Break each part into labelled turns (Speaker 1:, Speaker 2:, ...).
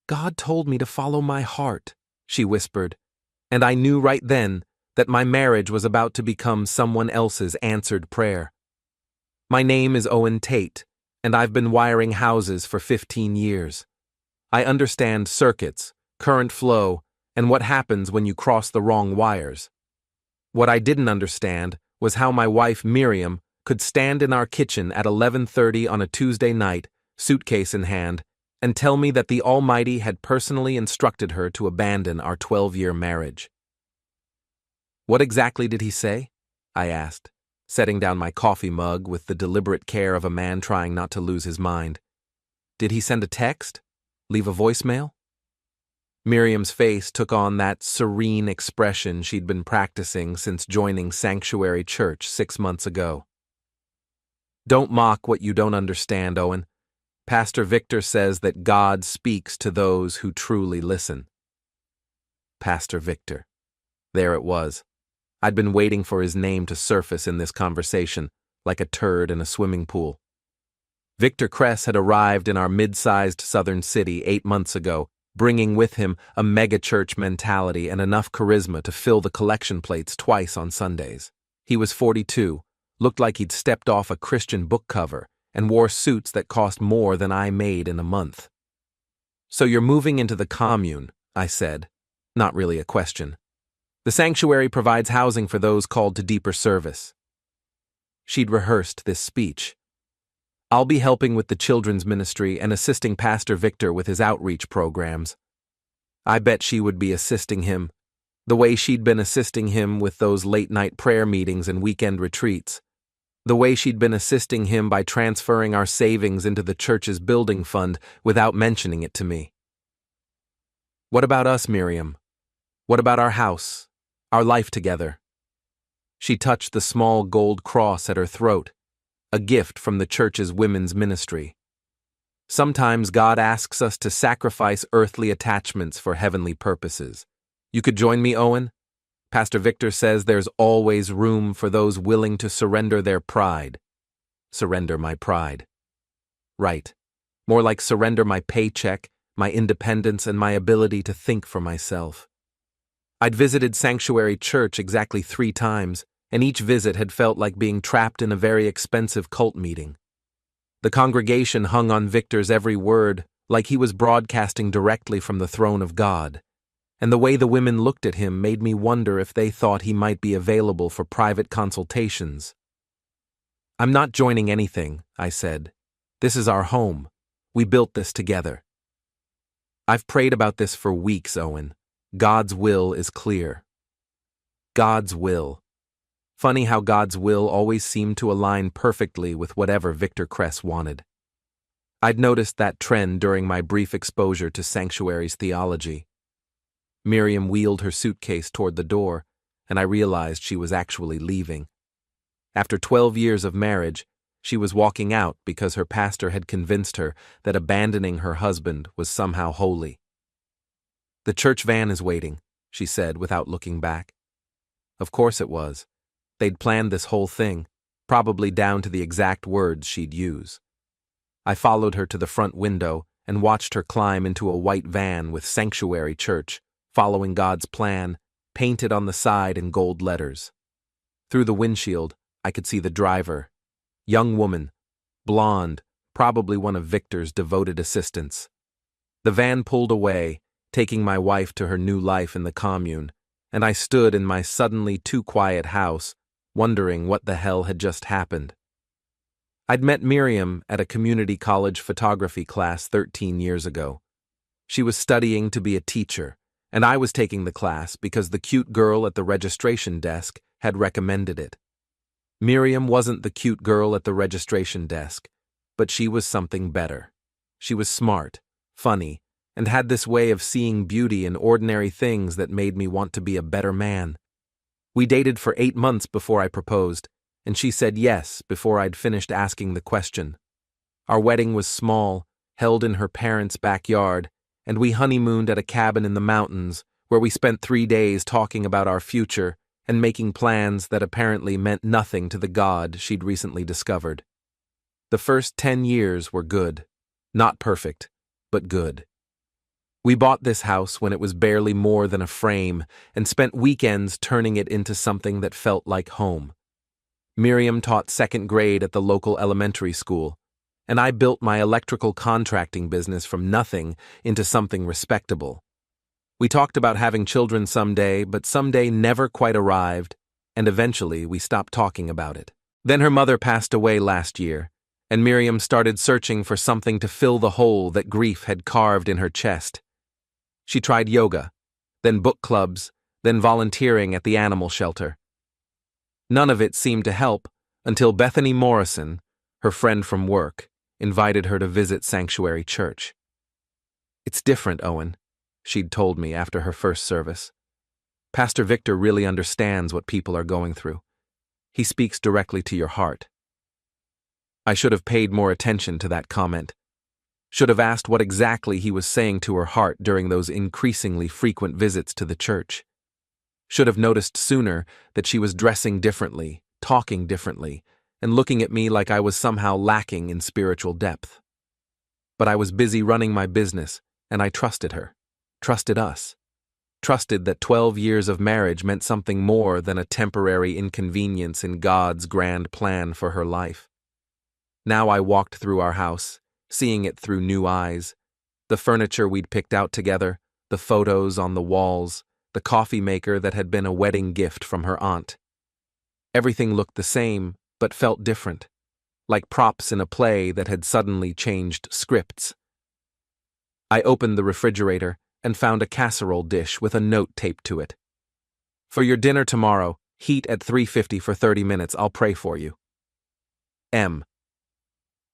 Speaker 1: God told me to follow my heart, she whispered, and I knew right then that my marriage was about to become someone else's answered prayer. My name is Owen Tate, and I've been wiring houses for 15 years. I understand circuits, current flow, and what happens when you cross the wrong wires. What I didn't understand was how my wife Miriam could stand in our kitchen at 11:30 on a Tuesday night, suitcase in hand, and tell me that the Almighty had personally instructed her to abandon our 12-year marriage. What exactly did he say? I asked, setting down my coffee mug with the deliberate care of a man trying not to lose his mind. Did he send a text? Leave a voicemail? Miriam's face took on that serene expression she'd been practicing since joining Sanctuary Church 6 months ago. Don't mock what you don't understand, Owen. Pastor Victor says that God speaks to those who truly listen. Pastor Victor. There it was. I'd been waiting for his name to surface in this conversation, like a turd in a swimming pool. Victor Kress had arrived in our mid-sized southern city 8 months ago, bringing with him a mega-church mentality and enough charisma to fill the collection plates twice on Sundays. He was 42, looked like he'd stepped off a Christian book cover, and wore suits that cost more than I made in a month. So you're moving into the Commune, I said. Not really a question. The sanctuary provides housing for those called to deeper service. She'd rehearsed this speech. I'll be helping with the children's ministry and assisting Pastor Victor with his outreach programs. I bet she would be assisting him, the way she'd been assisting him with those late-night prayer meetings and weekend retreats, the way she'd been assisting him by transferring our savings into the church's building fund without mentioning it to me. What about us, Miriam? What about our house? Our life together? She touched the small gold cross at her throat, a gift from the church's women's ministry. Sometimes God asks us to sacrifice earthly attachments for heavenly purposes. You could join me, Owen? Pastor Victor says there's always room for those willing to surrender their pride. Surrender my pride. Right. More like surrender my paycheck, my independence, and my ability to think for myself. I'd visited Sanctuary Church exactly 3 times, and each visit had felt like being trapped in a very expensive cult meeting. The congregation hung on Victor's every word, like he was broadcasting directly from the throne of God, and the way the women looked at him made me wonder if they thought he might be available for private consultations. I'm not joining anything, I said. This is our home. We built this together. I've prayed about this for weeks, Owen. God's will is clear. God's will. Funny how God's will always seemed to align perfectly with whatever Victor Kress wanted. I'd noticed that trend during my brief exposure to Sanctuary's theology. Miriam wheeled her suitcase toward the door, and I realized she was actually leaving. After 12 years of marriage, she was walking out because her pastor had convinced her that abandoning her husband was somehow holy. The church van is waiting, she said without looking back. Of course it was. They'd planned this whole thing, probably down to the exact words she'd use. I followed her to the front window and watched her climb into a white van with Sanctuary Church, following God's plan, painted on the side in gold letters. Through the windshield, I could see the driver. Young woman, blonde, probably one of Victor's devoted assistants. The van pulled away, taking my wife to her new life in the Commune, and I stood in my suddenly too quiet house, wondering what the hell had just happened. I'd met Miriam at a community college photography class 13 years ago. She was studying to be a teacher, and I was taking the class because the cute girl at the registration desk had recommended it. Miriam wasn't the cute girl at the registration desk, but she was something better. She was smart, funny, and had this way of seeing beauty in ordinary things that made me want to be a better man. We dated for 8 months before I proposed, and she said yes before I'd finished asking the question. Our wedding was small, held in her parents' backyard, and we honeymooned at a cabin in the mountains where we spent 3 days talking about our future and making plans that apparently meant nothing to the God she'd recently discovered. The first 10 years were good. Not perfect, but good. We bought this house when it was barely more than a frame and spent weekends turning it into something that felt like home. Miriam taught second grade at the local elementary school, and I built my electrical contracting business from nothing into something respectable. We talked about having children someday, but someday never quite arrived, and eventually we stopped talking about it. Then her mother passed away last year, and Miriam started searching for something to fill the hole that grief had carved in her chest. She tried yoga, then book clubs, then volunteering at the animal shelter. None of it seemed to help until Bethany Morrison, her friend from work, invited her to visit Sanctuary Church. "It's different, Owen," she'd told me after her first service. "Pastor Victor really understands what people are going through. He speaks directly to your heart." I should have paid more attention to that comment. Should have asked what exactly he was saying to her heart during those increasingly frequent visits to the church. Should have noticed sooner that she was dressing differently, talking differently, and looking at me like I was somehow lacking in spiritual depth. But I was busy running my business, and I trusted her, trusted us, trusted that 12 years of marriage meant something more than a temporary inconvenience in God's grand plan for her life. Now I walked through our house, seeing it through new eyes. The furniture we'd picked out together, the photos on the walls, the coffee maker that had been a wedding gift from her aunt. Everything looked the same, but felt different, like props in a play that had suddenly changed scripts. I opened the refrigerator and found a casserole dish with a note taped to it. "For your dinner tomorrow, heat at 350 for 30 minutes, I'll pray for you. M."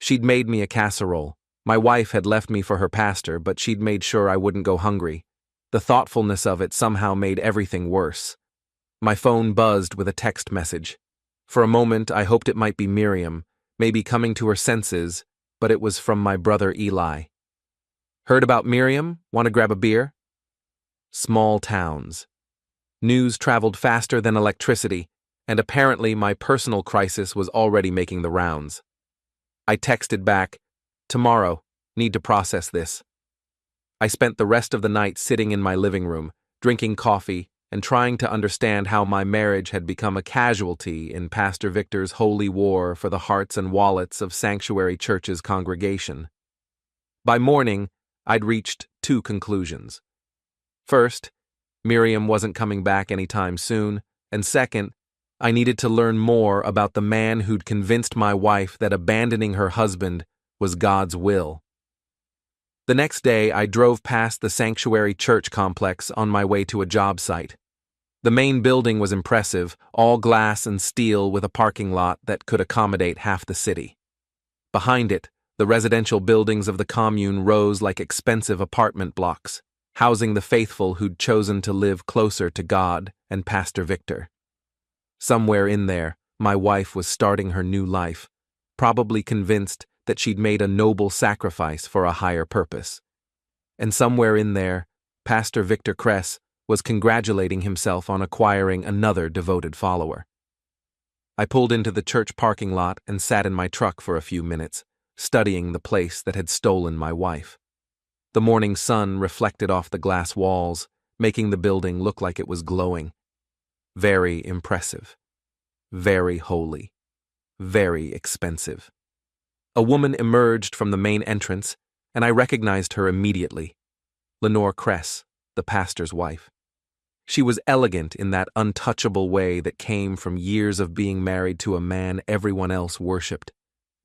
Speaker 1: She'd made me a casserole. My wife had left me for her pastor, but she'd made sure I wouldn't go hungry. The thoughtfulness of it somehow made everything worse. My phone buzzed with a text message. For a moment, I hoped it might be Miriam, maybe coming to her senses, but it was from my brother Eli. "Heard about Miriam? Want to grab a beer?" Small towns. News traveled faster than electricity, and apparently my personal crisis was already making the rounds. I texted back, "Tomorrow, need to process this." I spent the rest of the night sitting in my living room, drinking coffee, and trying to understand how my marriage had become a casualty in Pastor Victor's holy war for the hearts and wallets of Sanctuary Church's congregation. By morning, I'd reached two conclusions. First, Miriam wasn't coming back anytime soon, and second, I needed to learn more about the man who'd convinced my wife that abandoning her husband was God's will. The next day, I drove past the Sanctuary Church complex on my way to a job site. The main building was impressive, all glass and steel with a parking lot that could accommodate half the city. Behind it, the residential buildings of the Commune rose like expensive apartment blocks, housing the faithful who'd chosen to live closer to God and Pastor Victor. Somewhere in there, my wife was starting her new life, probably convinced that she'd made a noble sacrifice for a higher purpose. And somewhere in there, Pastor Victor Kress was congratulating himself on acquiring another devoted follower. I pulled into the church parking lot and sat in my truck for a few minutes, studying the place that had stolen my wife. The morning sun reflected off the glass walls, making the building look like it was glowing. Very impressive. Very holy. Very expensive. A woman emerged from the main entrance, and I recognized her immediately. Lenore Kress, the pastor's wife. She was elegant in that untouchable way that came from years of being married to a man everyone else worshipped.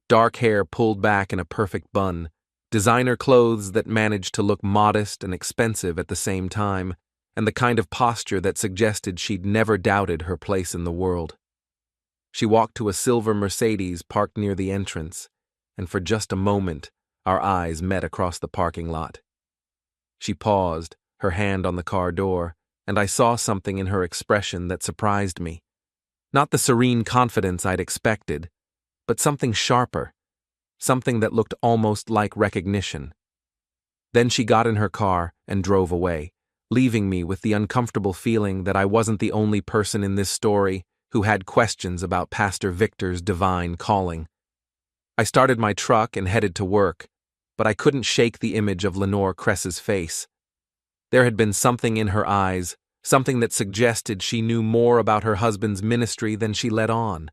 Speaker 1: Dark hair pulled back in a perfect bun, designer clothes that managed to look modest and expensive at the same time, and the kind of posture that suggested she'd never doubted her place in the world. She walked to a silver Mercedes parked near the entrance, and for just a moment, our eyes met across the parking lot. She paused, her hand on the car door, and I saw something in her expression that surprised me. Not the serene confidence I'd expected, but something sharper, something that looked almost like recognition. Then she got in her car and drove away, leaving me with the uncomfortable feeling that I wasn't the only person in this story who had questions about Pastor Victor's divine calling. I started my truck and headed to work, but I couldn't shake the image of Lenore Kress's face. There had been something in her eyes, something that suggested she knew more about her husband's ministry than she let on,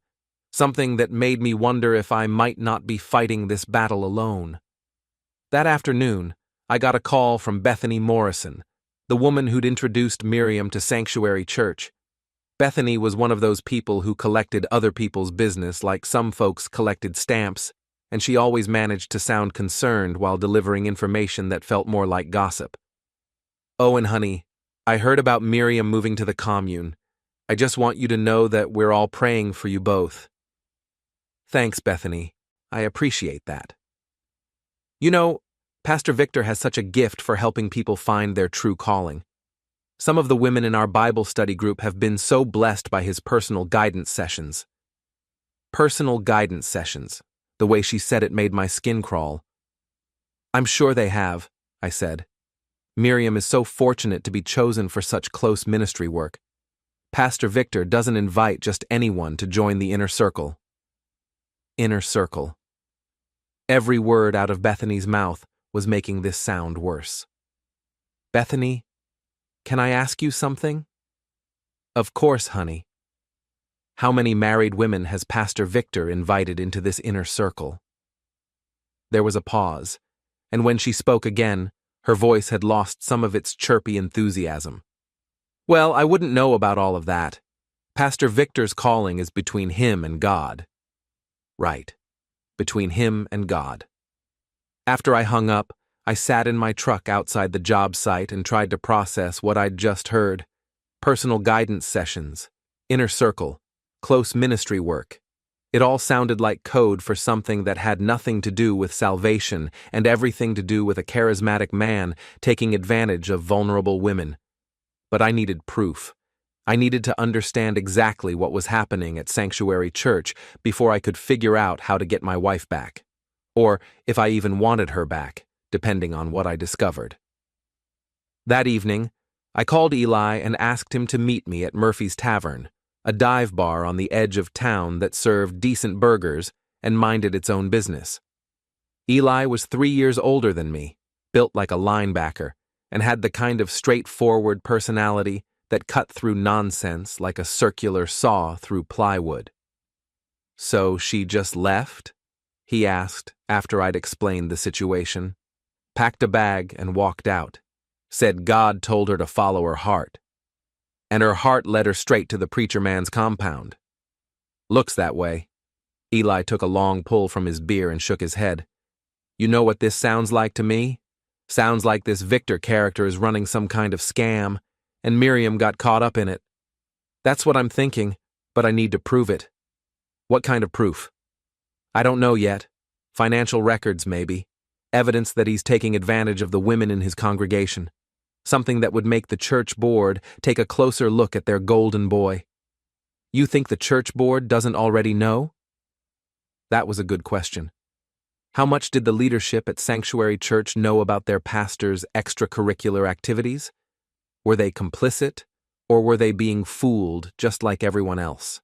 Speaker 1: something that made me wonder if I might not be fighting this battle alone. That afternoon, I got a call from Bethany Morrison, the woman who'd introduced Miriam to Sanctuary Church. Bethany was one of those people who collected other people's business like some folks collected stamps, and she always managed to sound concerned while delivering information that felt more like gossip. "Owen, honey, I heard about Miriam moving to the Commune. I just want you to know that we're all praying for you both." "Thanks, Bethany. I appreciate that." You know, Pastor Victor has such a gift for helping people find their true calling. Some of the women in our Bible study group have been so blessed by his personal guidance sessions. Personal guidance sessions. The way she said it made my skin crawl. "I'm sure they have," I said. "Miriam is so fortunate to be chosen for such close ministry work. Pastor Victor doesn't invite just anyone to join the inner circle." Inner circle. Every word out of Bethany's mouth was making this sound worse. "Bethany, can I ask you something?" "Of course, honey." "How many married women has Pastor Victor invited into this inner circle?" There was a pause, and when she spoke again, her voice had lost some of its chirpy enthusiasm. "Well, I wouldn't know about all of that. Pastor Victor's calling is between him and God." Right. Between him and God. After I hung up, I sat in my truck outside the job site and tried to process what I'd just heard. Personal guidance sessions, inner circle, close ministry work. It all sounded like code for something that had nothing to do with salvation and everything to do with a charismatic man taking advantage of vulnerable women. But I needed proof. I needed to understand exactly what was happening at Sanctuary Church before I could figure out how to get my wife back. Or if I even wanted her back, depending on what I discovered. That evening, I called Eli and asked him to meet me at Murphy's Tavern, a dive bar on the edge of town that served decent burgers and minded its own business. Eli was 3 years older than me, built like a linebacker, and had the kind of straightforward personality that cut through nonsense like a circular saw through plywood. "So she just left?" he asked after I'd explained the situation. Packed a bag and walked out. Said God told her to follow her heart. And her heart led her straight to the preacher man's compound. "Looks that way." Eli took a long pull from his beer and shook his head. "You know what this sounds like to me? Sounds like this Victor character is running some kind of scam, and Miriam got caught up in it. That's what I'm thinking, but I need to prove it." "What kind of proof?" "I don't know yet. Financial records, maybe. Evidence that he's taking advantage of the women in his congregation. Something that would make the church board take a closer look at their golden boy." "You think the church board doesn't already know?" That was a good question. How much did the leadership at Sanctuary Church know about their pastor's extracurricular activities? Were they complicit, or were they being fooled just like everyone else?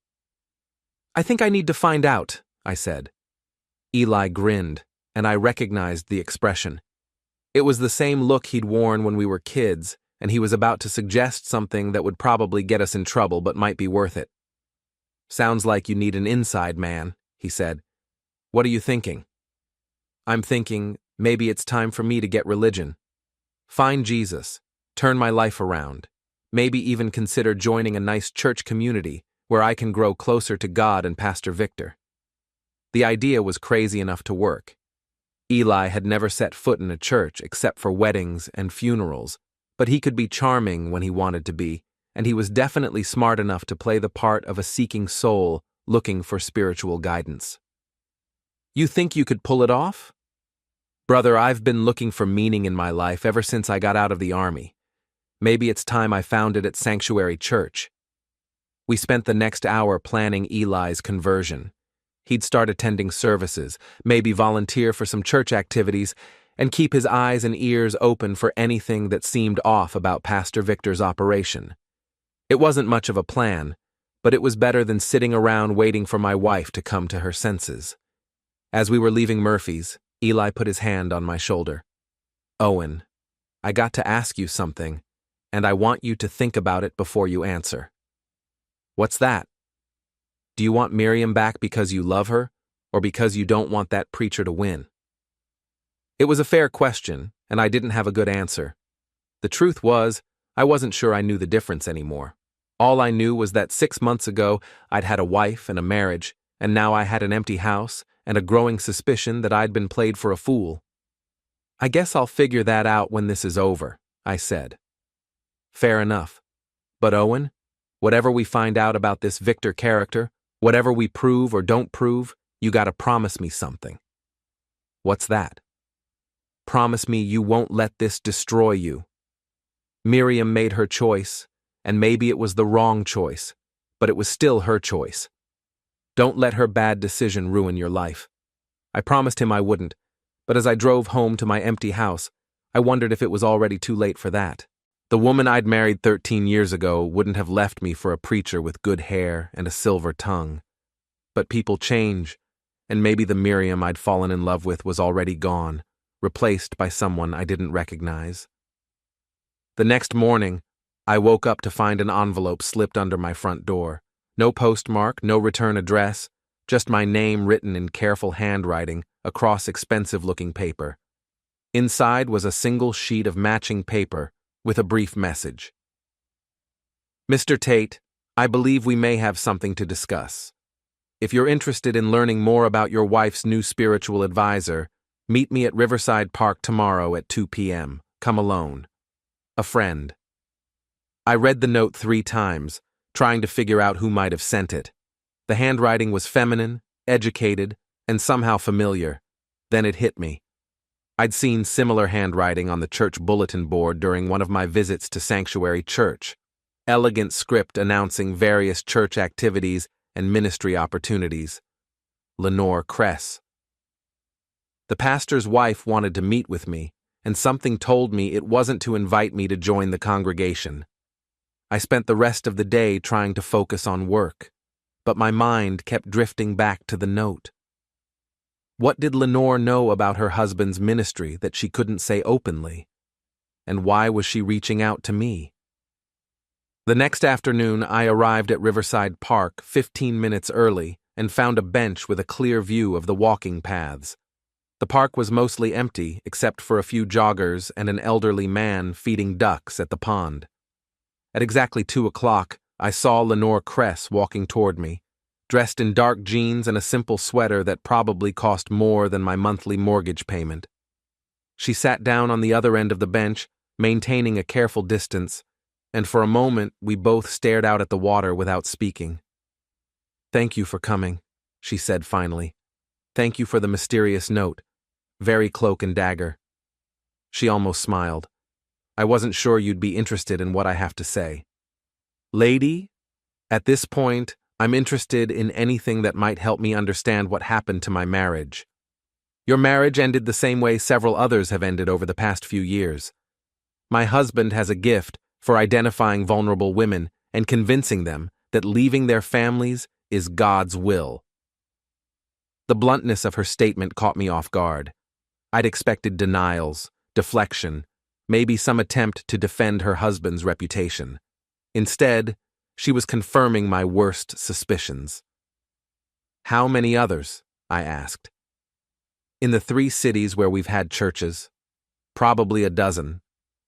Speaker 1: "I think I need to find out," I said. Eli grinned, and I recognized the expression. It was the same look he'd worn when we were kids, and he was about to suggest something that would probably get us in trouble but might be worth it. "Sounds like you need an inside man," he said. "What are you thinking?" "I'm thinking maybe it's time for me to get religion. Find Jesus, turn my life around, maybe even consider joining a nice church community where I can grow closer to God and Pastor Victor." The idea was crazy enough to work. Eli had never set foot in a church except for weddings and funerals, but he could be charming when he wanted to be, and he was definitely smart enough to play the part of a seeking soul looking for spiritual guidance. "You think you could pull it off?" "Brother, I've been looking for meaning in my life ever since I got out of the army. Maybe it's time I found it at Sanctuary Church." We spent the next hour planning Eli's conversion. He'd start attending services, maybe volunteer for some church activities, and keep his eyes and ears open for anything that seemed off about Pastor Victor's operation. It wasn't much of a plan, but it was better than sitting around waiting for my wife to come to her senses. As we were leaving Murphy's, Eli put his hand on my shoulder. "Owen, I got to ask you something, and I want you to think about it before you answer. What's that? Do you want Miriam back because you love her, or because you don't want that preacher to win? It was a fair question, and I didn't have a good answer. The truth was, I wasn't sure I knew the difference anymore. All I knew was that 6 months ago, I'd had a wife and a marriage, and now I had an empty house and a growing suspicion that I'd been played for a fool. I guess I'll figure that out when this is over, I said. Fair enough. But Owen, whatever we find out about this Victor character, whatever we prove or don't prove, you gotta promise me something. What's that? Promise me you won't let this destroy you. Miriam made her choice, and maybe it was the wrong choice, but it was still her choice. Don't let her bad decision ruin your life. I promised him I wouldn't, but as I drove home to my empty house, I wondered if it was already too late for that. The woman I'd married 13 years ago wouldn't have left me for a preacher with good hair and a silver tongue. But people change, and maybe the Miriam I'd fallen in love with was already gone, replaced by someone I didn't recognize. The next morning, I woke up to find an envelope slipped under my front door. No postmark, no return address, just my name written in careful handwriting across expensive-looking paper. Inside was a single sheet of matching paper with a brief message. Mr. Tate, I believe we may have something to discuss. If you're interested in learning more about your wife's new spiritual advisor, meet me at Riverside Park tomorrow at 2 p.m. Come alone. A friend. I read the note 3 times, trying to figure out who might have sent it. The handwriting was feminine, educated, and somehow familiar. Then it hit me. I'd seen similar handwriting on the church bulletin board during one of my visits to Sanctuary Church. Elegant script announcing various church activities and ministry opportunities. Lenore Kress. The pastor's wife wanted to meet with me, and something told me it wasn't to invite me to join the congregation. I spent the rest of the day trying to focus on work, but my mind kept drifting back to the note. What did Lenore know about her husband's ministry that she couldn't say openly? And why was she reaching out to me? The next afternoon, I arrived at Riverside Park 15 minutes early and found a bench with a clear view of the walking paths. The park was mostly empty except for a few joggers and an elderly man feeding ducks at the pond. At exactly 2 o'clock, I saw Lenore Kress walking toward me, dressed in dark jeans and a simple sweater that probably cost more than my monthly mortgage payment. She sat down on the other end of the bench, maintaining a careful distance, and for a moment we both stared out at the water without speaking. "Thank you for coming," she said finally. "Thank you for the mysterious note. Very cloak and dagger." She almost smiled. "I wasn't sure you'd be interested in what I have to say." "Lady, at this point, I'm interested in anything that might help me understand what happened to my marriage. Your marriage ended the same way several others have ended over the past few years. My husband has a gift for identifying vulnerable women and convincing them that leaving their families is God's will." The bluntness of her statement caught me off guard. I'd expected denials, deflection, maybe some attempt to defend her husband's reputation. Instead, she was confirming my worst suspicions. "How many others?" I asked. "In the 3 cities where we've had churches. Probably a dozen,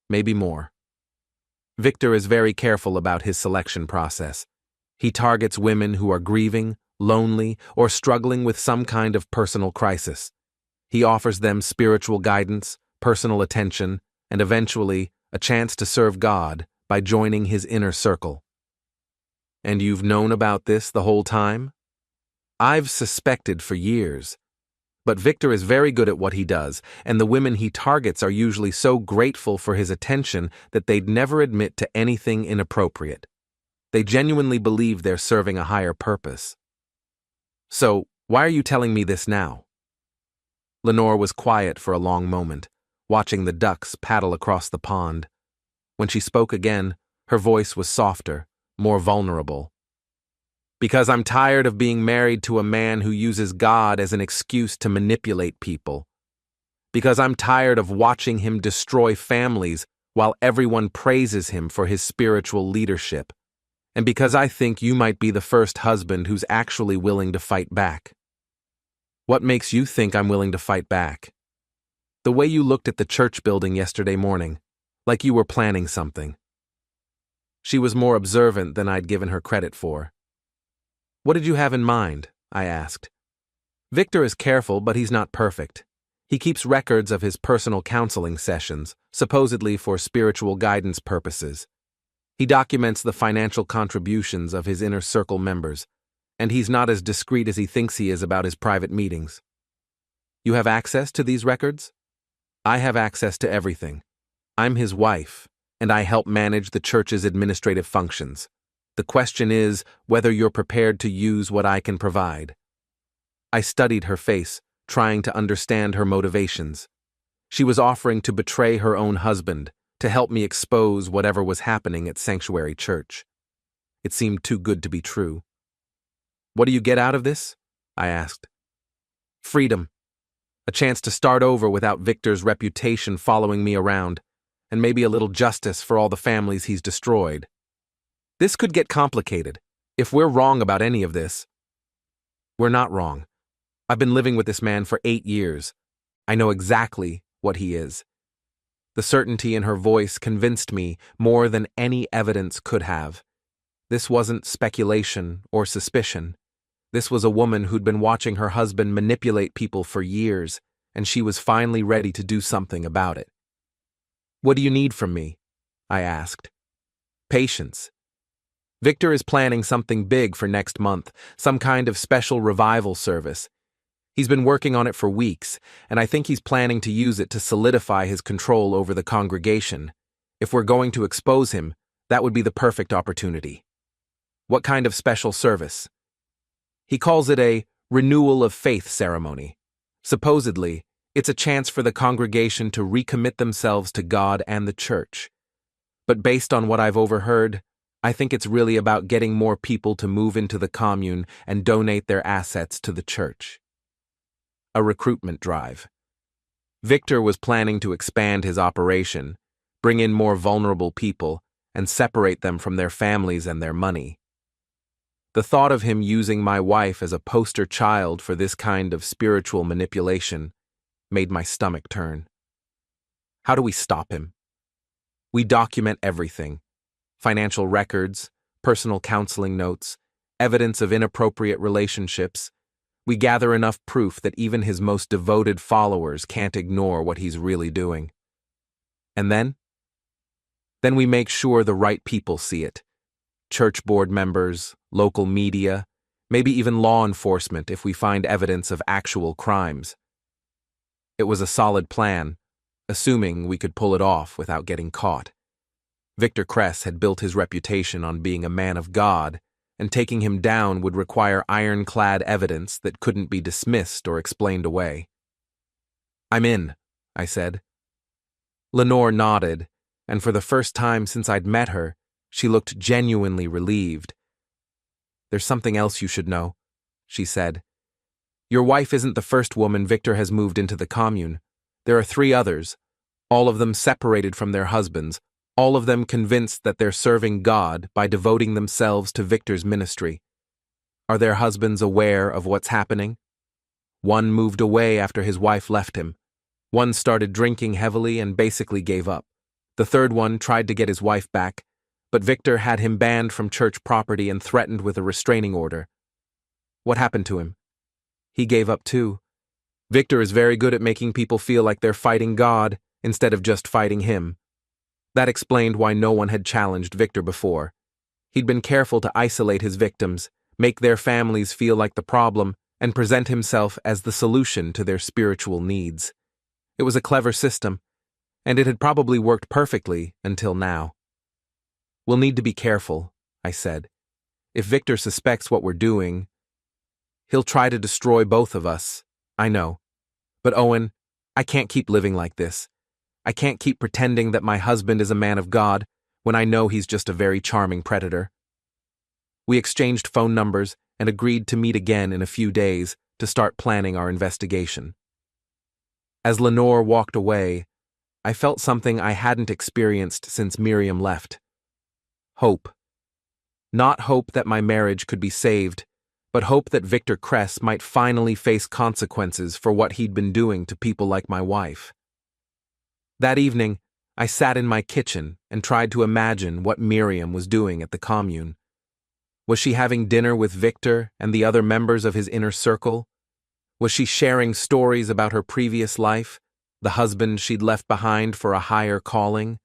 Speaker 1: maybe more. Victor is very careful about his selection process. He targets women who are grieving, lonely, or struggling with some kind of personal crisis. He offers them spiritual guidance, personal attention, and eventually a chance to serve God by joining his inner circle." "And you've known about this the whole time?" "I've suspected for years. But Victor is very good at what he does, and the women he targets are usually so grateful for his attention that they'd never admit to anything inappropriate. They genuinely believe they're serving a higher purpose." "So, why are you telling me this now?" Lenore was quiet for a long moment, watching the ducks paddle across the pond. When she spoke again, her voice was softer, more vulnerable. "Because I'm tired of being married to a man who uses God as an excuse to manipulate people. Because I'm tired of watching him destroy families while everyone praises him for his spiritual leadership, and because I think you might be the first husband who's actually willing to fight back. What makes you think I'm willing to fight back? The way you looked at the church building yesterday morning, like you were planning something. She was more observant than I'd given her credit for. What did you have in mind? I asked. Victor is careful, but he's not perfect. He keeps records of his personal counseling sessions, supposedly for spiritual guidance purposes. He documents the financial contributions of his inner circle members, and he's not as discreet as he thinks he is about his private meetings. You have access to these records? I have access to everything. I'm his wife, and I help manage the church's administrative functions. The question is whether you're prepared to use what I can provide. I studied her face, trying to understand her motivations. She was offering to betray her own husband, to help me expose whatever was happening at Sanctuary Church. It seemed too good to be true. What do you get out of this? I asked. Freedom. A chance to start over without Victor's reputation following me around, and maybe a little justice for all the families he's destroyed. This could get complicated. If we're wrong about any of this, we're not wrong. I've been living with this man for 8 years. I know exactly what he is. The certainty in her voice convinced me more than any evidence could have. This wasn't speculation or suspicion. This was a woman who'd been watching her husband manipulate people for years, and she was finally ready to do something about it. What do you need from me? I asked. Patience. Victor is planning something big for next month, some kind of special revival service. He's been working on it for weeks, and I think he's planning to use it to solidify his control over the congregation. If we're going to expose him, that would be the perfect opportunity. What kind of special service? He calls it a renewal of faith ceremony. Supposedly, it's a chance for the congregation to recommit themselves to God and the church. But based on what I've overheard, I think it's really about getting more people to move into the commune and donate their assets to the church. A recruitment drive. Victor was planning to expand his operation, bring in more vulnerable people, and separate them from their families and their money. The thought of him using my wife as a poster child for this kind of spiritual manipulation made my stomach turn. How do we stop him? We document everything: financial records, personal counseling notes, evidence of inappropriate relationships. We gather enough proof that even his most devoted followers can't ignore what he's really doing. And then? Then we make sure the right people see it. Church board members, local media, maybe even law enforcement if we find evidence of actual crimes. It was a solid plan, assuming we could pull it off without getting caught. Victor Kress had built his reputation on being a man of God, and taking him down would require ironclad evidence that couldn't be dismissed or explained away. I'm in, I said. Lenore nodded, and for the first time since I'd met her, she looked genuinely relieved. There's something else you should know, she said. Your wife isn't the first woman Victor has moved into the commune. There are 3 others, all of them separated from their husbands, all of them convinced that they're serving God by devoting themselves to Victor's ministry. Are their husbands aware of what's happening? One moved away after his wife left him. One started drinking heavily and basically gave up. The third one tried to get his wife back, but Victor had him banned from church property and threatened with a restraining order. What happened to him? He gave up too. Victor is very good at making people feel like they're fighting God instead of just fighting him. That explained why no one had challenged Victor before. He'd been careful to isolate his victims, make their families feel like the problem, and present himself as the solution to their spiritual needs. It was a clever system, and it had probably worked perfectly until now. We'll need to be careful, I said. If Victor suspects what we're doing, he'll try to destroy both of us. I know. But Owen, I can't keep living like this. I can't keep pretending that my husband is a man of God when I know he's just a very charming predator. We exchanged phone numbers and agreed to meet again in a few days to start planning our investigation. As Lenore walked away, I felt something I hadn't experienced since Miriam left. Hope. Not hope that my marriage could be saved, but hope that Victor Kress might finally face consequences for what he'd been doing to people like my wife. That evening, I sat in my kitchen and tried to imagine what Miriam was doing at the Commune. Was she having dinner with Victor and the other members of his inner circle? Was she sharing stories about her previous life, the husband she'd left behind for a higher calling?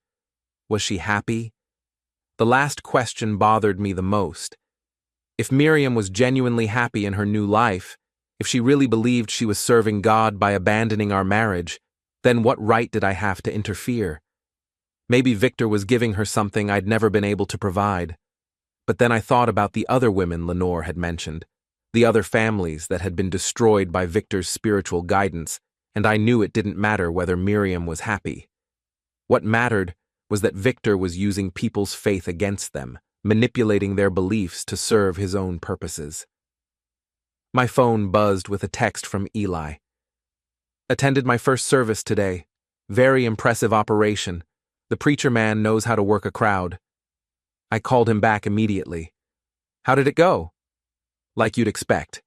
Speaker 1: Was she happy? The last question bothered me the most. If Miriam was genuinely happy in her new life, if she really believed she was serving God by abandoning our marriage, then what right did I have to interfere? Maybe Victor was giving her something I'd never been able to provide. But then I thought about the other women Lenore had mentioned, the other families that had been destroyed by Victor's spiritual guidance, and I knew it didn't matter whether Miriam was happy. What mattered was that Victor was using people's faith against them, manipulating their beliefs to serve his own purposes. My phone buzzed with a text from Eli. Attended my first service today. Very impressive operation. The preacher man knows how to work a crowd. I called him back immediately. How did it go? Like you'd expect.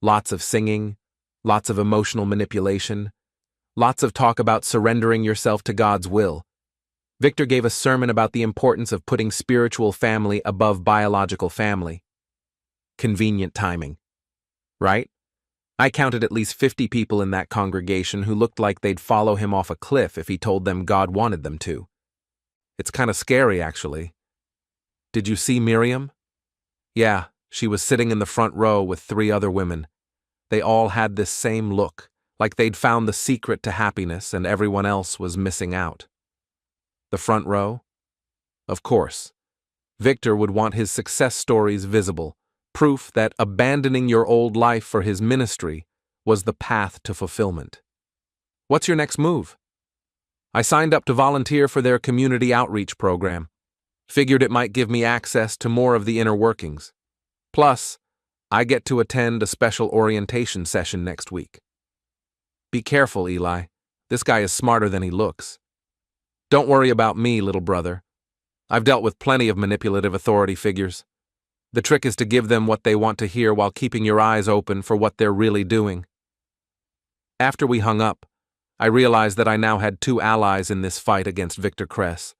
Speaker 1: Lots of singing, lots of emotional manipulation, lots of talk about surrendering yourself to God's will. Victor gave a sermon about the importance of putting spiritual family above biological family. Convenient timing. Right? I counted at least 50 people in that congregation who looked like they'd follow him off a cliff if he told them God wanted them to. It's kind of scary, actually. Did you see Miriam? Yeah, she was sitting in the front row with 3 other women. They all had this same look, like they'd found the secret to happiness and everyone else was missing out. The front row? Of course. Victor would want his success stories visible, proof that abandoning your old life for his ministry was the path to fulfillment. What's your next move? I signed up to volunteer for their community outreach program. Figured it might give me access to more of the inner workings. Plus, I get to attend a special orientation session next week. Be careful, Eli. This guy is smarter than he looks. Don't worry about me, little brother. I've dealt with plenty of manipulative authority figures. The trick is to give them what they want to hear while keeping your eyes open for what they're really doing. After we hung up, I realized that I now had 2 allies in this fight against Victor Kress.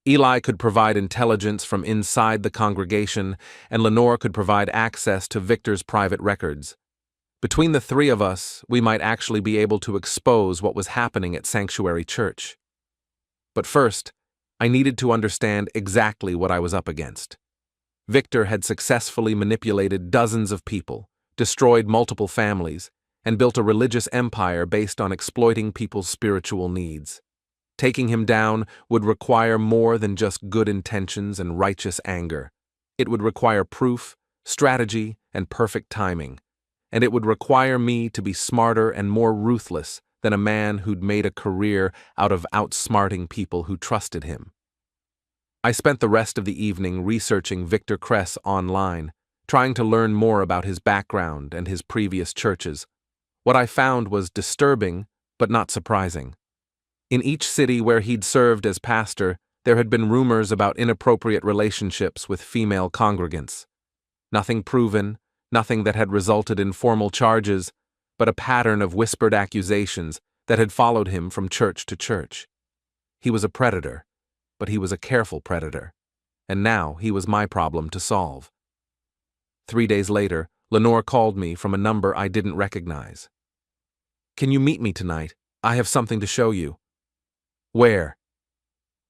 Speaker 1: Eli could provide intelligence from inside the congregation, and Lenore could provide access to Victor's private records. Between the 3 of us, we might actually be able to expose what was happening at Sanctuary Church. But first, I needed to understand exactly what I was up against. Victor had successfully manipulated dozens of people, destroyed multiple families, and built a religious empire based on exploiting people's spiritual needs. Taking him down would require more than just good intentions and righteous anger. It would require proof, strategy, and perfect timing. And it would require me to be smarter and more ruthless than a man who'd made a career out of outsmarting people who trusted him. I spent the rest of the evening researching Victor Kress online, trying to learn more about his background and his previous churches. What I found was disturbing, but not surprising. In each city where he'd served as pastor, there had been rumors about inappropriate relationships with female congregants. Nothing proven, nothing that had resulted in formal charges, but a pattern of whispered accusations that had followed him from church to church. He was a predator, but he was a careful predator, and now he was my problem to solve. 3 days later, Lenore called me from a number I didn't recognize. Can you meet me tonight? I have something to show you. Where?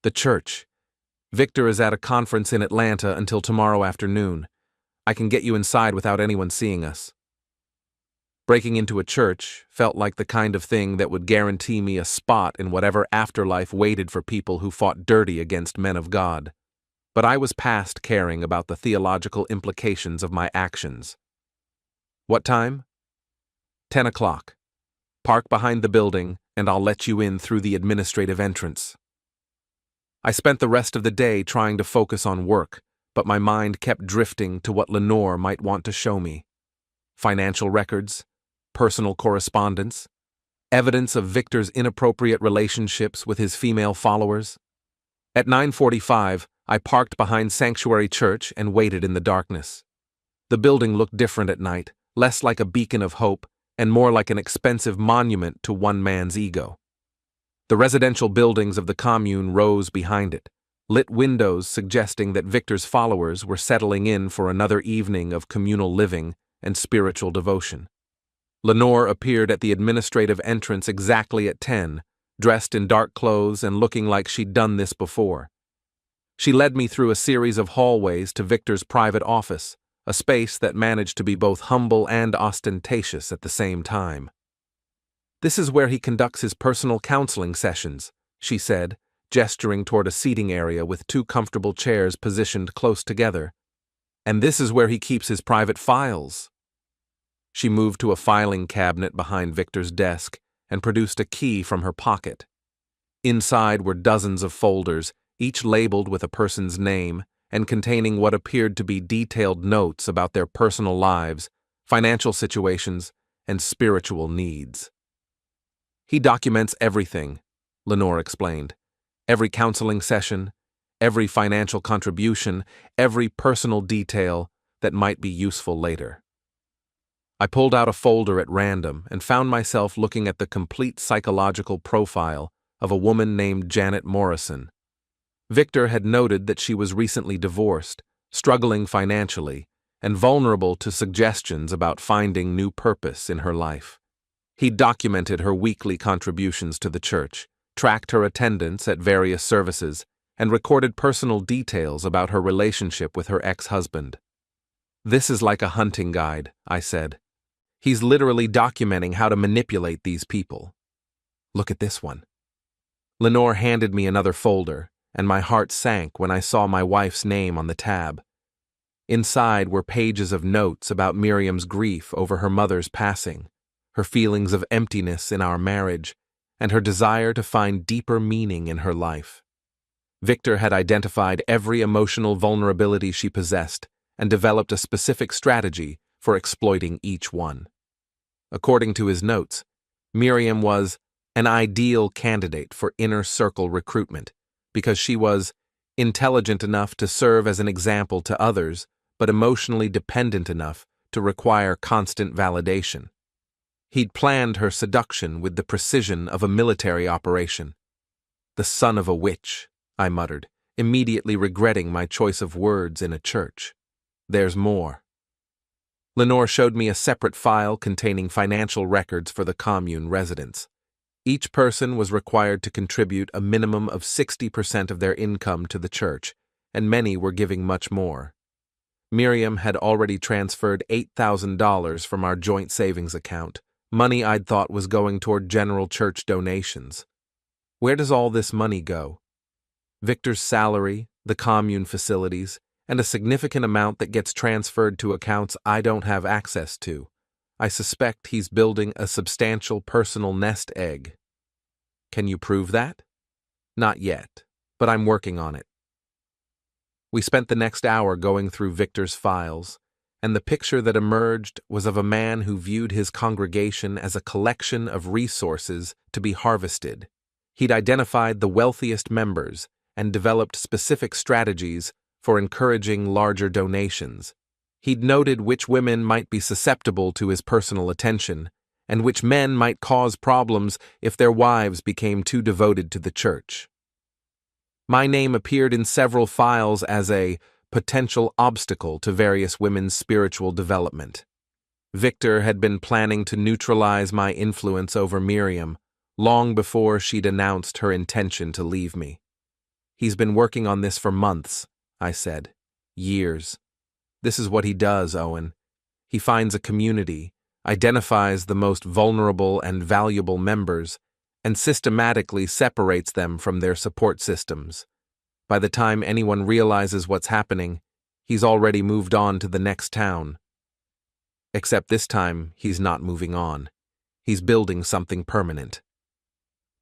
Speaker 1: The church. Victor is at a conference in Atlanta until tomorrow afternoon. I can get you inside without anyone seeing us. Breaking into a church felt like the kind of thing that would guarantee me a spot in whatever afterlife waited for people who fought dirty against men of God. But I was past caring about the theological implications of my actions. What time? 10 o'clock. Park behind the building, and I'll let you in through the administrative entrance. I spent the rest of the day trying to focus on work, but my mind kept drifting to what Lenore might want to show me. Financial records, personal correspondence, evidence of Victor's inappropriate relationships with his female followers. At 9:45, I parked behind Sanctuary Church and waited in the darkness. The building looked different at night, less like a beacon of hope and more like an expensive monument to one man's ego. The residential buildings of the commune rose behind it, lit windows suggesting that Victor's followers were settling in for another evening of communal living and spiritual devotion. Lenore appeared at the administrative entrance exactly at 10, dressed in dark clothes and looking like she'd done this before. She led me through a series of hallways to Victor's private office, a space that managed to be both humble and ostentatious at the same time. "This is where he conducts his personal counseling sessions," she said, gesturing toward a seating area with 2 comfortable chairs positioned close together. "And this is where he keeps his private files." She moved to a filing cabinet behind Victor's desk and produced a key from her pocket. Inside were dozens of folders, each labeled with a person's name and containing what appeared to be detailed notes about their personal lives, financial situations, and spiritual needs. "He documents everything," Lenore explained. "Every counseling session, every financial contribution, every personal detail that might be useful later." I pulled out a folder at random and found myself looking at the complete psychological profile of a woman named Janet Morrison. Victor had noted that she was recently divorced, struggling financially, and vulnerable to suggestions about finding new purpose in her life. He documented her weekly contributions to the church, tracked her attendance at various services, and recorded personal details about her relationship with her ex-husband. "This is like a hunting guide," I said. "He's literally documenting how to manipulate these people. Look at this one." Lenore handed me another folder, and my heart sank when I saw my wife's name on the tab. Inside were pages of notes about Miriam's grief over her mother's passing, her feelings of emptiness in our marriage, and her desire to find deeper meaning in her life. Victor had identified every emotional vulnerability she possessed and developed a specific strategy for exploiting each one. According to his notes, Miriam was an ideal candidate for inner circle recruitment because she was intelligent enough to serve as an example to others, but emotionally dependent enough to require constant validation. He'd planned her seduction with the precision of a military operation. "The son of a witch," I muttered, immediately regretting my choice of words in a church. "There's more." Lenore showed me a separate file containing financial records for the commune residents. Each person was required to contribute a minimum of 60% of their income to the church, and many were giving much more. Miriam had already transferred $8,000 from our joint savings account, money I'd thought was going toward general church donations. Where does all this money go? Victor's salary, the commune facilities, and a significant amount that gets transferred to accounts I don't have access to. I suspect he's building a substantial personal nest egg. Can you prove that? Not yet, but I'm working on it. We spent the next hour going through Victor's files, and the picture that emerged was of a man who viewed his congregation as a collection of resources to be harvested. He'd identified the wealthiest members and developed specific strategies for encouraging larger donations. He'd noted which women might be susceptible to his personal attention, and which men might cause problems if their wives became too devoted to the church. My name appeared in several files as a potential obstacle to various women's spiritual development. Victor had been planning to neutralize my influence over Miriam long before she'd announced her intention to leave me. "He's been working on this for months," I said. "Years. This is what he does, Owen. He finds a community, identifies the most vulnerable and valuable members, and systematically separates them from their support systems. By the time anyone realizes what's happening, he's already moved on to the next town. Except this time, he's not moving on. He's building something permanent.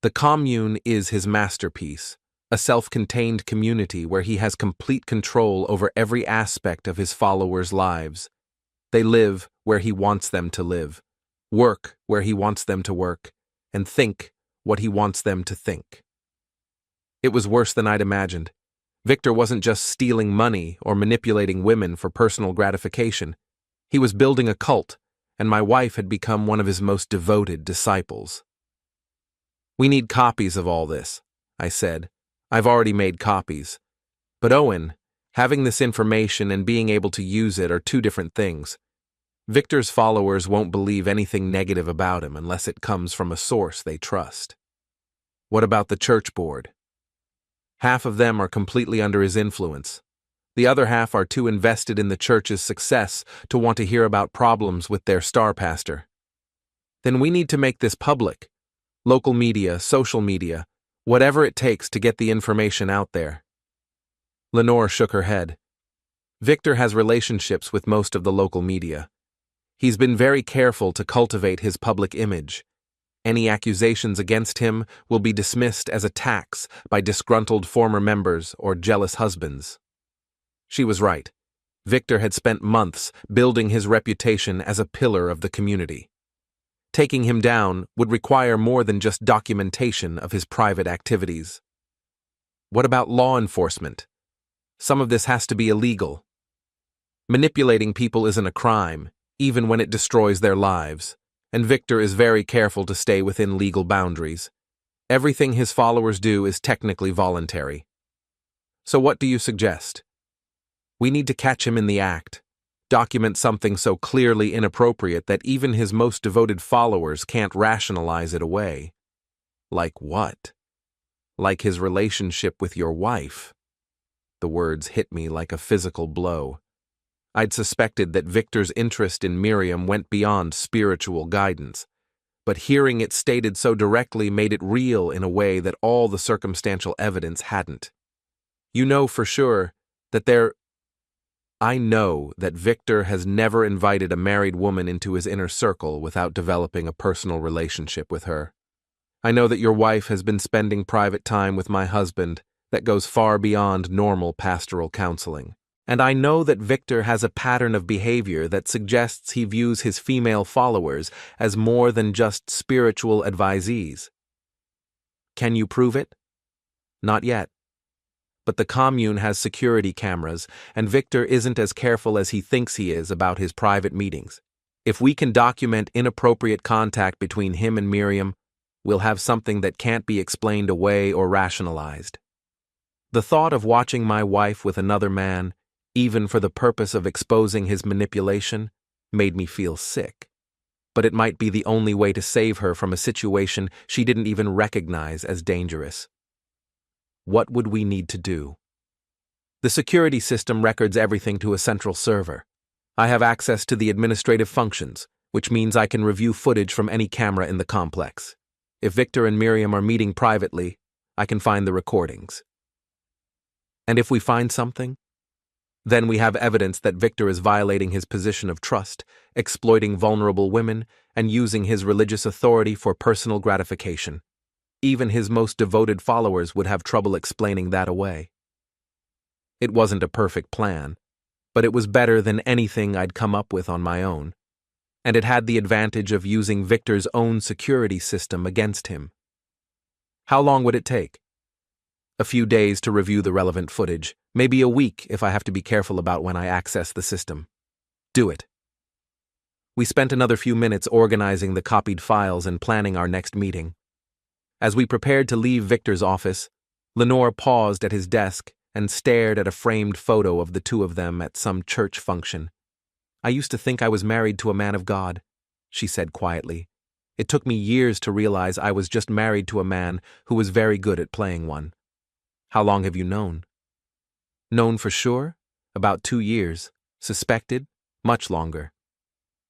Speaker 1: The commune is his masterpiece, a self-contained community where he has complete control over every aspect of his followers' lives. They live where he wants them to live, work where he wants them to work, and think what he wants them to think. It was worse than I'd imagined. Victor wasn't just stealing money or manipulating women for personal gratification. He was building a cult, and my wife had become one of his most devoted disciples. "We need copies of all this," I said. "I've already made copies. But Owen, having this information and being able to use it are two different things. Victor's followers won't believe anything negative about him unless it comes from a source they trust." "What about the church board?" "Half of them are completely under his influence. The other half are too invested in the church's success to want to hear about problems with their star pastor." "Then we need to make this public. Local media, social media, whatever it takes to get the information out there." Lenore shook her head. "Victor has relationships with most of the local media. He's been very careful to cultivate his public image. Any accusations against him will be dismissed as attacks by disgruntled former members or jealous husbands." She was right. Victor had spent months building his reputation as a pillar of the community. Taking him down would require more than just documentation of his private activities. "What about law enforcement? Some of this has to be illegal. Manipulating people isn't a crime, even when it destroys their lives, and Victor is very careful to stay within legal boundaries. Everything his followers do is technically voluntary. So what do you suggest?" "We need to catch him in the act. Document something so clearly inappropriate that even his most devoted followers can't rationalize it away." "Like what?" "Like his relationship with your wife." The words hit me like a physical blow. I'd suspected that Victor's interest in Miriam went beyond spiritual guidance, but hearing it stated so directly made it real in a way that all the circumstantial evidence hadn't. "You know for sure that I know that Victor has never invited a married woman into his inner circle without developing a personal relationship with her. I know that your wife has been spending private time with my husband that goes far beyond normal pastoral counseling. And I know that Victor has a pattern of behavior that suggests he views his female followers as more than just spiritual advisees." "Can you prove it?" "Not yet. But the commune has security cameras, and Victor isn't as careful as he thinks he is about his private meetings. If we can document inappropriate contact between him and Miriam, we'll have something that can't be explained away or rationalized." The thought of watching my wife with another man, even for the purpose of exposing his manipulation, made me feel sick. But it might be the only way to save her from a situation she didn't even recognize as dangerous. What would we need to do? "The security system records everything to a central server. I have access to the administrative functions, which means I can review footage from any camera in the complex. If Victor and Miriam are meeting privately, I can find the recordings. And if we find something? Then we have evidence that Victor is violating his position of trust, exploiting vulnerable women, and using his religious authority for personal gratification. Even his most devoted followers would have trouble explaining that away." It wasn't a perfect plan, but it was better than anything I'd come up with on my own, and it had the advantage of using Victor's own security system against him. "How long would it take?" "A few days to review the relevant footage, maybe a week if I have to be careful about when I access the system." "Do it." We spent another few minutes organizing the copied files and planning our next meeting. As we prepared to leave Victor's office, Lenore paused at his desk and stared at a framed photo of the two of them at some church function. "I used to think I was married to a man of God," she said quietly. "It took me years to realize I was just married to a man who was very good at playing one." "How long have you known?" "Known for sure? About 2 years. Suspected? Much longer.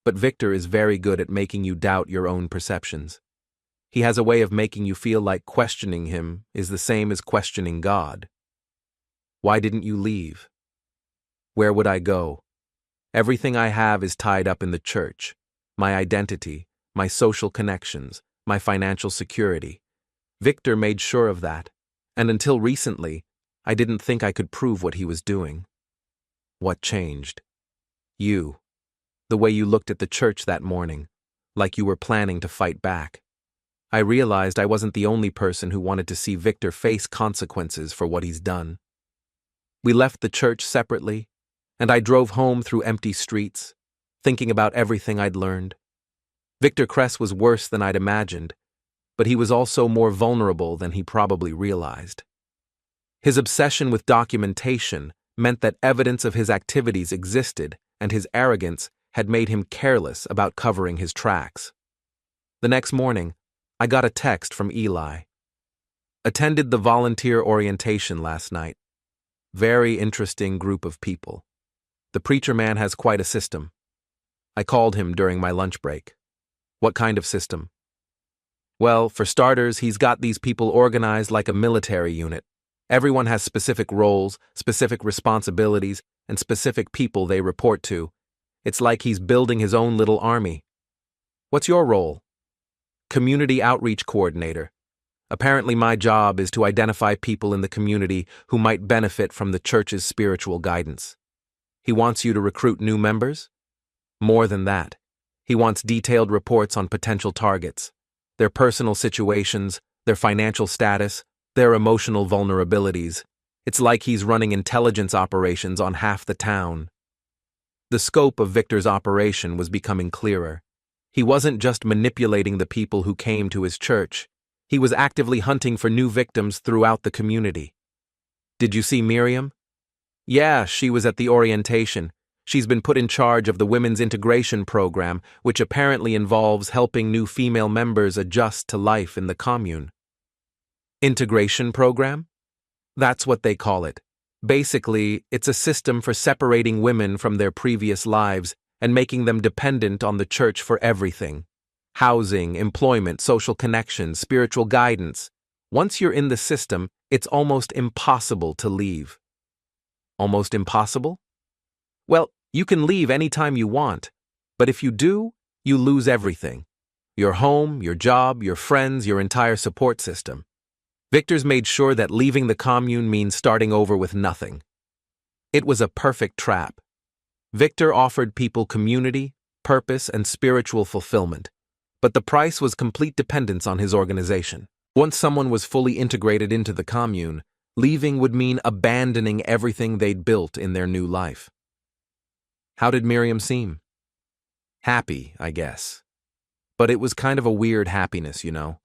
Speaker 1: But Victor is very good at making you doubt your own perceptions. He has a way of making you feel like questioning him is the same as questioning God." "Why didn't you leave?" "Where would I go? Everything I have is tied up in the church. My identity, my social connections, my financial security. Victor made sure of that, and until recently, I didn't think I could prove what he was doing." "What changed?" "You. The way you looked at the church that morning, like you were planning to fight back. I realized I wasn't the only person who wanted to see Victor face consequences for what he's done. We left the church separately, and I drove home through empty streets, thinking about everything I'd learned. Victor Kress was worse than I'd imagined, but he was also more vulnerable than he probably realized. His obsession with documentation meant that evidence of his activities existed, and his arrogance had made him careless about covering his tracks. The next morning, I got a text from Eli. Attended the volunteer orientation last night. Very interesting group of people. The preacher man has quite a system. I called him during my lunch break. What kind of system? Well, for starters, he's got these people organized like a military unit. Everyone has specific roles, specific responsibilities, and specific people they report to. It's like he's building his own little army. What's your role? Community Outreach Coordinator. Apparently my job is to identify people in the community who might benefit from the church's spiritual guidance. He wants you to recruit new members? More than that. He wants detailed reports on potential targets, their personal situations, their financial status, their emotional vulnerabilities. It's like he's running intelligence operations on half the town. The scope of Victor's operation was becoming clearer. He wasn't just manipulating the people who came to his church. He was actively hunting for new victims throughout the community. Did you see Miriam? Yeah, she was at the orientation. She's been put in charge of the Women's Integration Program, which apparently involves helping new female members adjust to life in the Commune. Integration Program? That's what they call it. Basically, it's a system for separating women from their previous lives and making them dependent on the church for everything. Housing, employment, social connections, spiritual guidance. Once you're in the system, it's almost impossible to leave. Almost impossible? Well, you can leave anytime you want, but if you do, you lose everything. Your home, your job, your friends, your entire support system. Victor's made sure that leaving the commune means starting over with nothing. It was a perfect trap. Victor offered people community, purpose, and spiritual fulfillment, but the price was complete dependence on his organization. Once someone was fully integrated into the commune, leaving would mean abandoning everything they'd built in their new life. How did Miriam seem? Happy, I guess. But it was kind of a weird happiness, you know.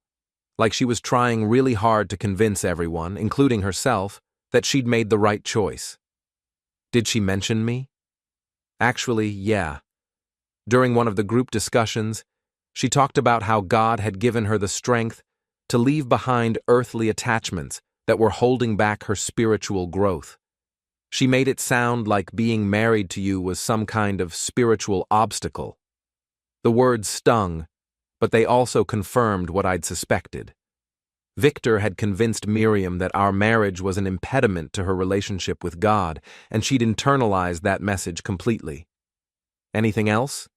Speaker 1: Like she was trying really hard to convince everyone, including herself, that she'd made the right choice. Did she mention me? Actually, yeah. During one of the group discussions, she talked about how God had given her the strength to leave behind earthly attachments that were holding back her spiritual growth. She made it sound like being married to you was some kind of spiritual obstacle. The words stung, but they also confirmed what I'd suspected. Victor had convinced Miriam that our marriage was an impediment to her relationship with God, and she'd internalized that message completely. Anything else?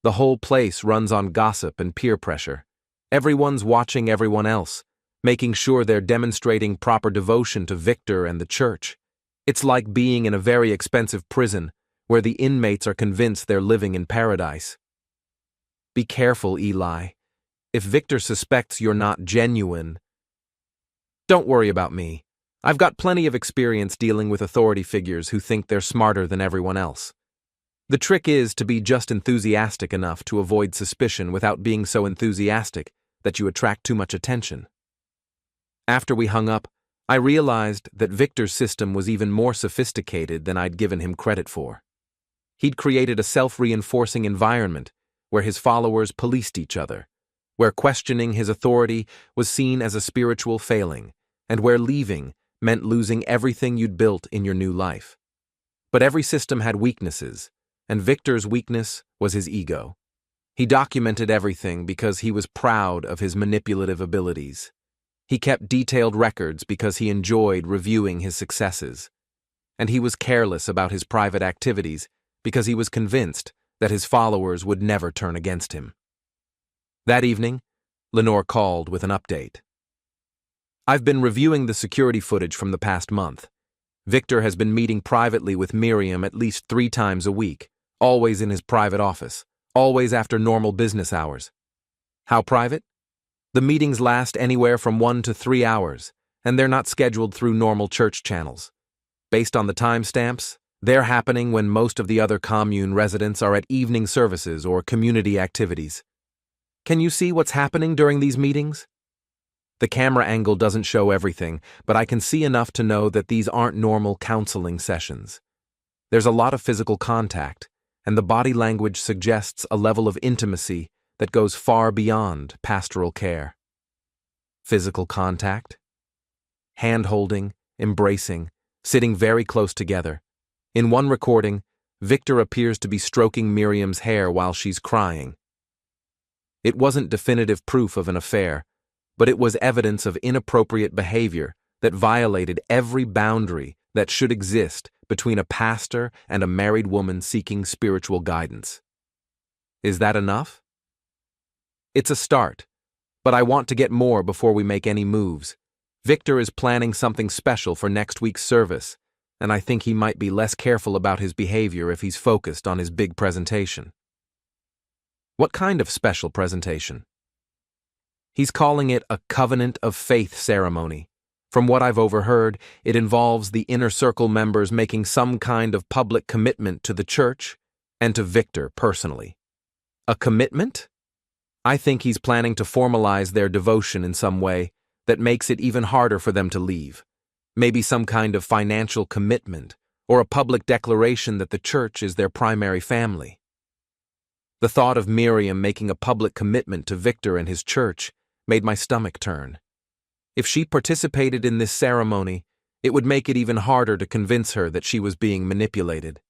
Speaker 1: The whole place runs on gossip and peer pressure. Everyone's watching everyone else, making sure they're demonstrating proper devotion to Victor and the church. It's like being in a very expensive prison where the inmates are convinced they're living in paradise. Be careful, Eli. If Victor suspects you're not genuine, don't worry about me. I've got plenty of experience dealing with authority figures who think they're smarter than everyone else. The trick is to be just enthusiastic enough to avoid suspicion without being so enthusiastic that you attract too much attention. After we hung up, I realized that Victor's system was even more sophisticated than I'd given him credit for. He'd created a self-reinforcing environment where his followers policed each other, where questioning his authority was seen as a spiritual failing, and where leaving meant losing everything you'd built in your new life. But every system had weaknesses, and Victor's weakness was his ego. He documented everything because he was proud of his manipulative abilities. He kept detailed records because he enjoyed reviewing his successes. And he was careless about his private activities because he was convinced that his followers would never turn against him. That evening, Lenore called with an update. I've been reviewing the security footage from the past month. Victor has been meeting privately with Miriam at least 3 times a week, always in his private office, always after normal business hours. How private? The meetings last anywhere from 1 to 3 hours, and they're not scheduled through normal church channels. Based on the timestamps, they're happening when most of the other commune residents are at evening services or community activities. Can you see what's happening during these meetings? The camera angle doesn't show everything, but I can see enough to know that these aren't normal counseling sessions. There's a lot of physical contact, and the body language suggests a level of intimacy that goes far beyond pastoral care. Physical contact? Hand-holding, embracing, sitting very close together. In one recording, Victor appears to be stroking Miriam's hair while she's crying. It wasn't definitive proof of an affair, but it was evidence of inappropriate behavior that violated every boundary that should exist between a pastor and a married woman seeking spiritual guidance. Is that enough? It's a start, but I want to get more before we make any moves. Victor is planning something special for next week's service, and I think he might be less careful about his behavior if he's focused on his big presentation. What kind of special presentation? He's calling it a covenant of faith ceremony. From what I've overheard, it involves the inner circle members making some kind of public commitment to the church and to Victor personally. A commitment? I think he's planning to formalize their devotion in some way that makes it even harder for them to leave. Maybe some kind of financial commitment or a public declaration that the church is their primary family. The thought of Miriam making a public commitment to Victor and his church made my stomach turn. If she participated in this ceremony, it would make it even harder to convince her that she was being manipulated.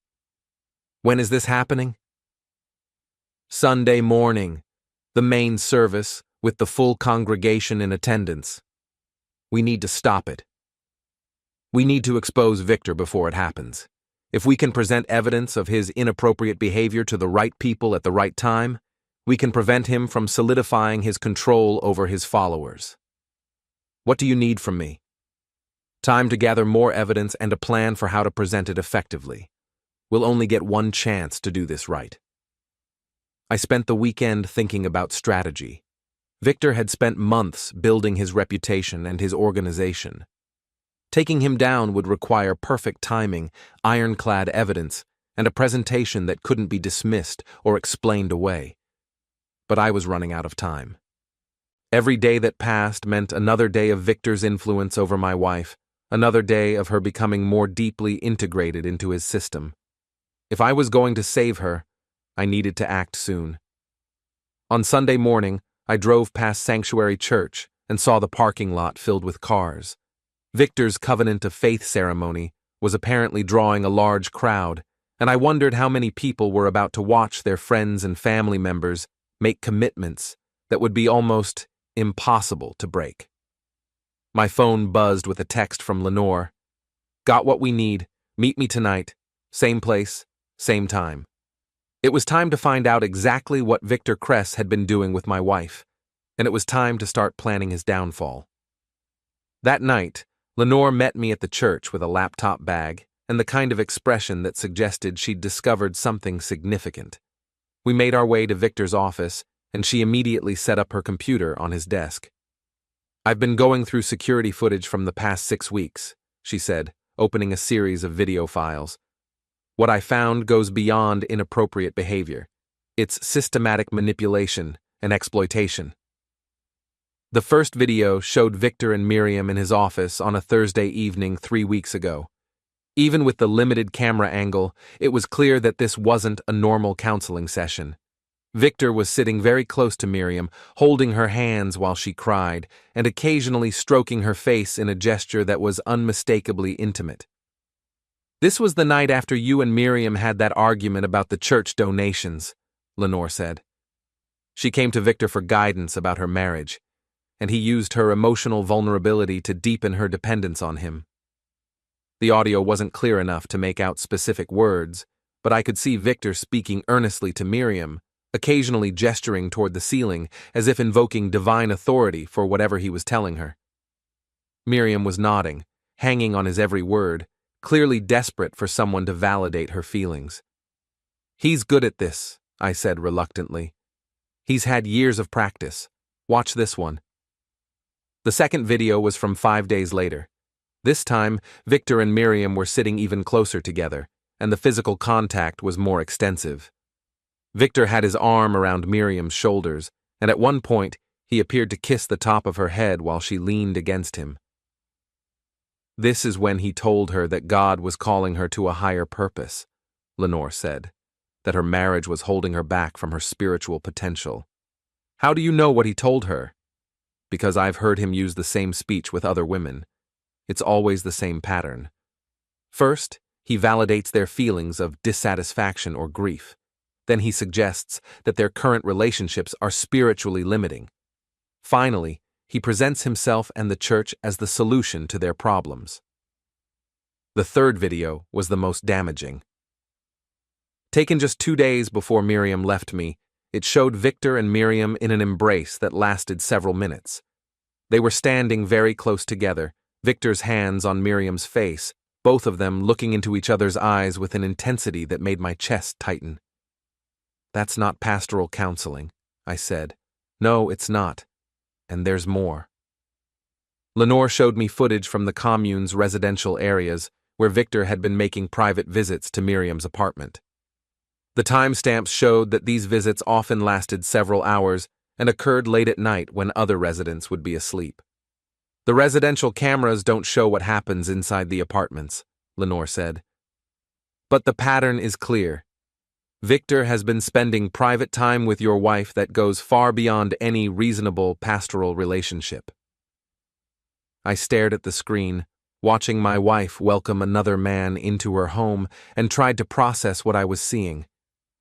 Speaker 1: When is this happening? Sunday morning, the main service with the full congregation in attendance. We need to stop it. We need to expose Victor before it happens. If we can present evidence of his inappropriate behavior to the right people at the right time, we can prevent him from solidifying his control over his followers. What do you need from me? Time to gather more evidence and a plan for how to present it effectively. We'll only get one chance to do this right. I spent the weekend thinking about strategy. Victor had spent months building his reputation and his organization. Taking him down would require perfect timing, ironclad evidence, and a presentation that couldn't be dismissed or explained away. But I was running out of time. Every day that passed meant another day of Victor's influence over my wife, another day of her becoming more deeply integrated into his system. If I was going to save her, I needed to act soon. On Sunday morning, I drove past Sanctuary Church and saw the parking lot filled with cars. Victor's covenant of faith ceremony was apparently drawing a large crowd, and I wondered how many people were about to watch their friends and family members make commitments that would be almost impossible to break. My phone buzzed with a text from Lenore. Got what we need. Meet me tonight. Same place, same time. It was time to find out exactly what Victor Kress had been doing with my wife, and it was time to start planning his downfall. That night, Lenore met me at the church with a laptop bag and the kind of expression that suggested she'd discovered something significant. We made our way to Victor's office, and she immediately set up her computer on his desk. I've been going through security footage from the past 6 weeks, she said, opening a series of video files. What I found goes beyond inappropriate behavior. It's systematic manipulation and exploitation. The first video showed Victor and Miriam in his office on a Thursday evening 3 weeks ago. Even with the limited camera angle, it was clear that this wasn't a normal counseling session. Victor was sitting very close to Miriam, holding her hands while she cried, and occasionally stroking her face in a gesture that was unmistakably intimate. This was the night after you and Miriam had that argument about the church donations, Lenore said. She came to Victor for guidance about her marriage, and he used her emotional vulnerability to deepen her dependence on him. The audio wasn't clear enough to make out specific words, but I could see Victor speaking earnestly to Miriam, occasionally gesturing toward the ceiling as if invoking divine authority for whatever he was telling her. Miriam was nodding, hanging on his every word, clearly desperate for someone to validate her feelings. He's good at this, I said reluctantly. He's had years of practice. Watch this one. The second video was from 5 days later. This time, Victor and Miriam were sitting even closer together, and the physical contact was more extensive. Victor had his arm around Miriam's shoulders, and at one point, he appeared to kiss the top of her head while she leaned against him. This is when he told her that God was calling her to a higher purpose, Lenore said, that her marriage was holding her back from her spiritual potential. How do you know what he told her? Because I've heard him use the same speech with other women. It's always the same pattern. First, he validates their feelings of dissatisfaction or grief. Then he suggests that their current relationships are spiritually limiting. Finally, he presents himself and the church as the solution to their problems. The third video was the most damaging. Taken just 2 days before Miriam left me, it showed Victor and Miriam in an embrace that lasted several minutes. They were standing very close together, Victor's hands on Miriam's face, both of them looking into each other's eyes with an intensity that made my chest tighten. "That's not pastoral counseling," I said. "No, it's not. And there's more." Lenore showed me footage from the Commune's residential areas where Victor had been making private visits to Miriam's apartment. The timestamps showed that these visits often lasted several hours and occurred late at night when other residents would be asleep. "The residential cameras don't show what happens inside the apartments," Lenore said. "But the pattern is clear. Victor has been spending private time with your wife that goes far beyond any reasonable pastoral relationship." I stared at the screen, watching my wife welcome another man into her home, and tried to process what I was seeing.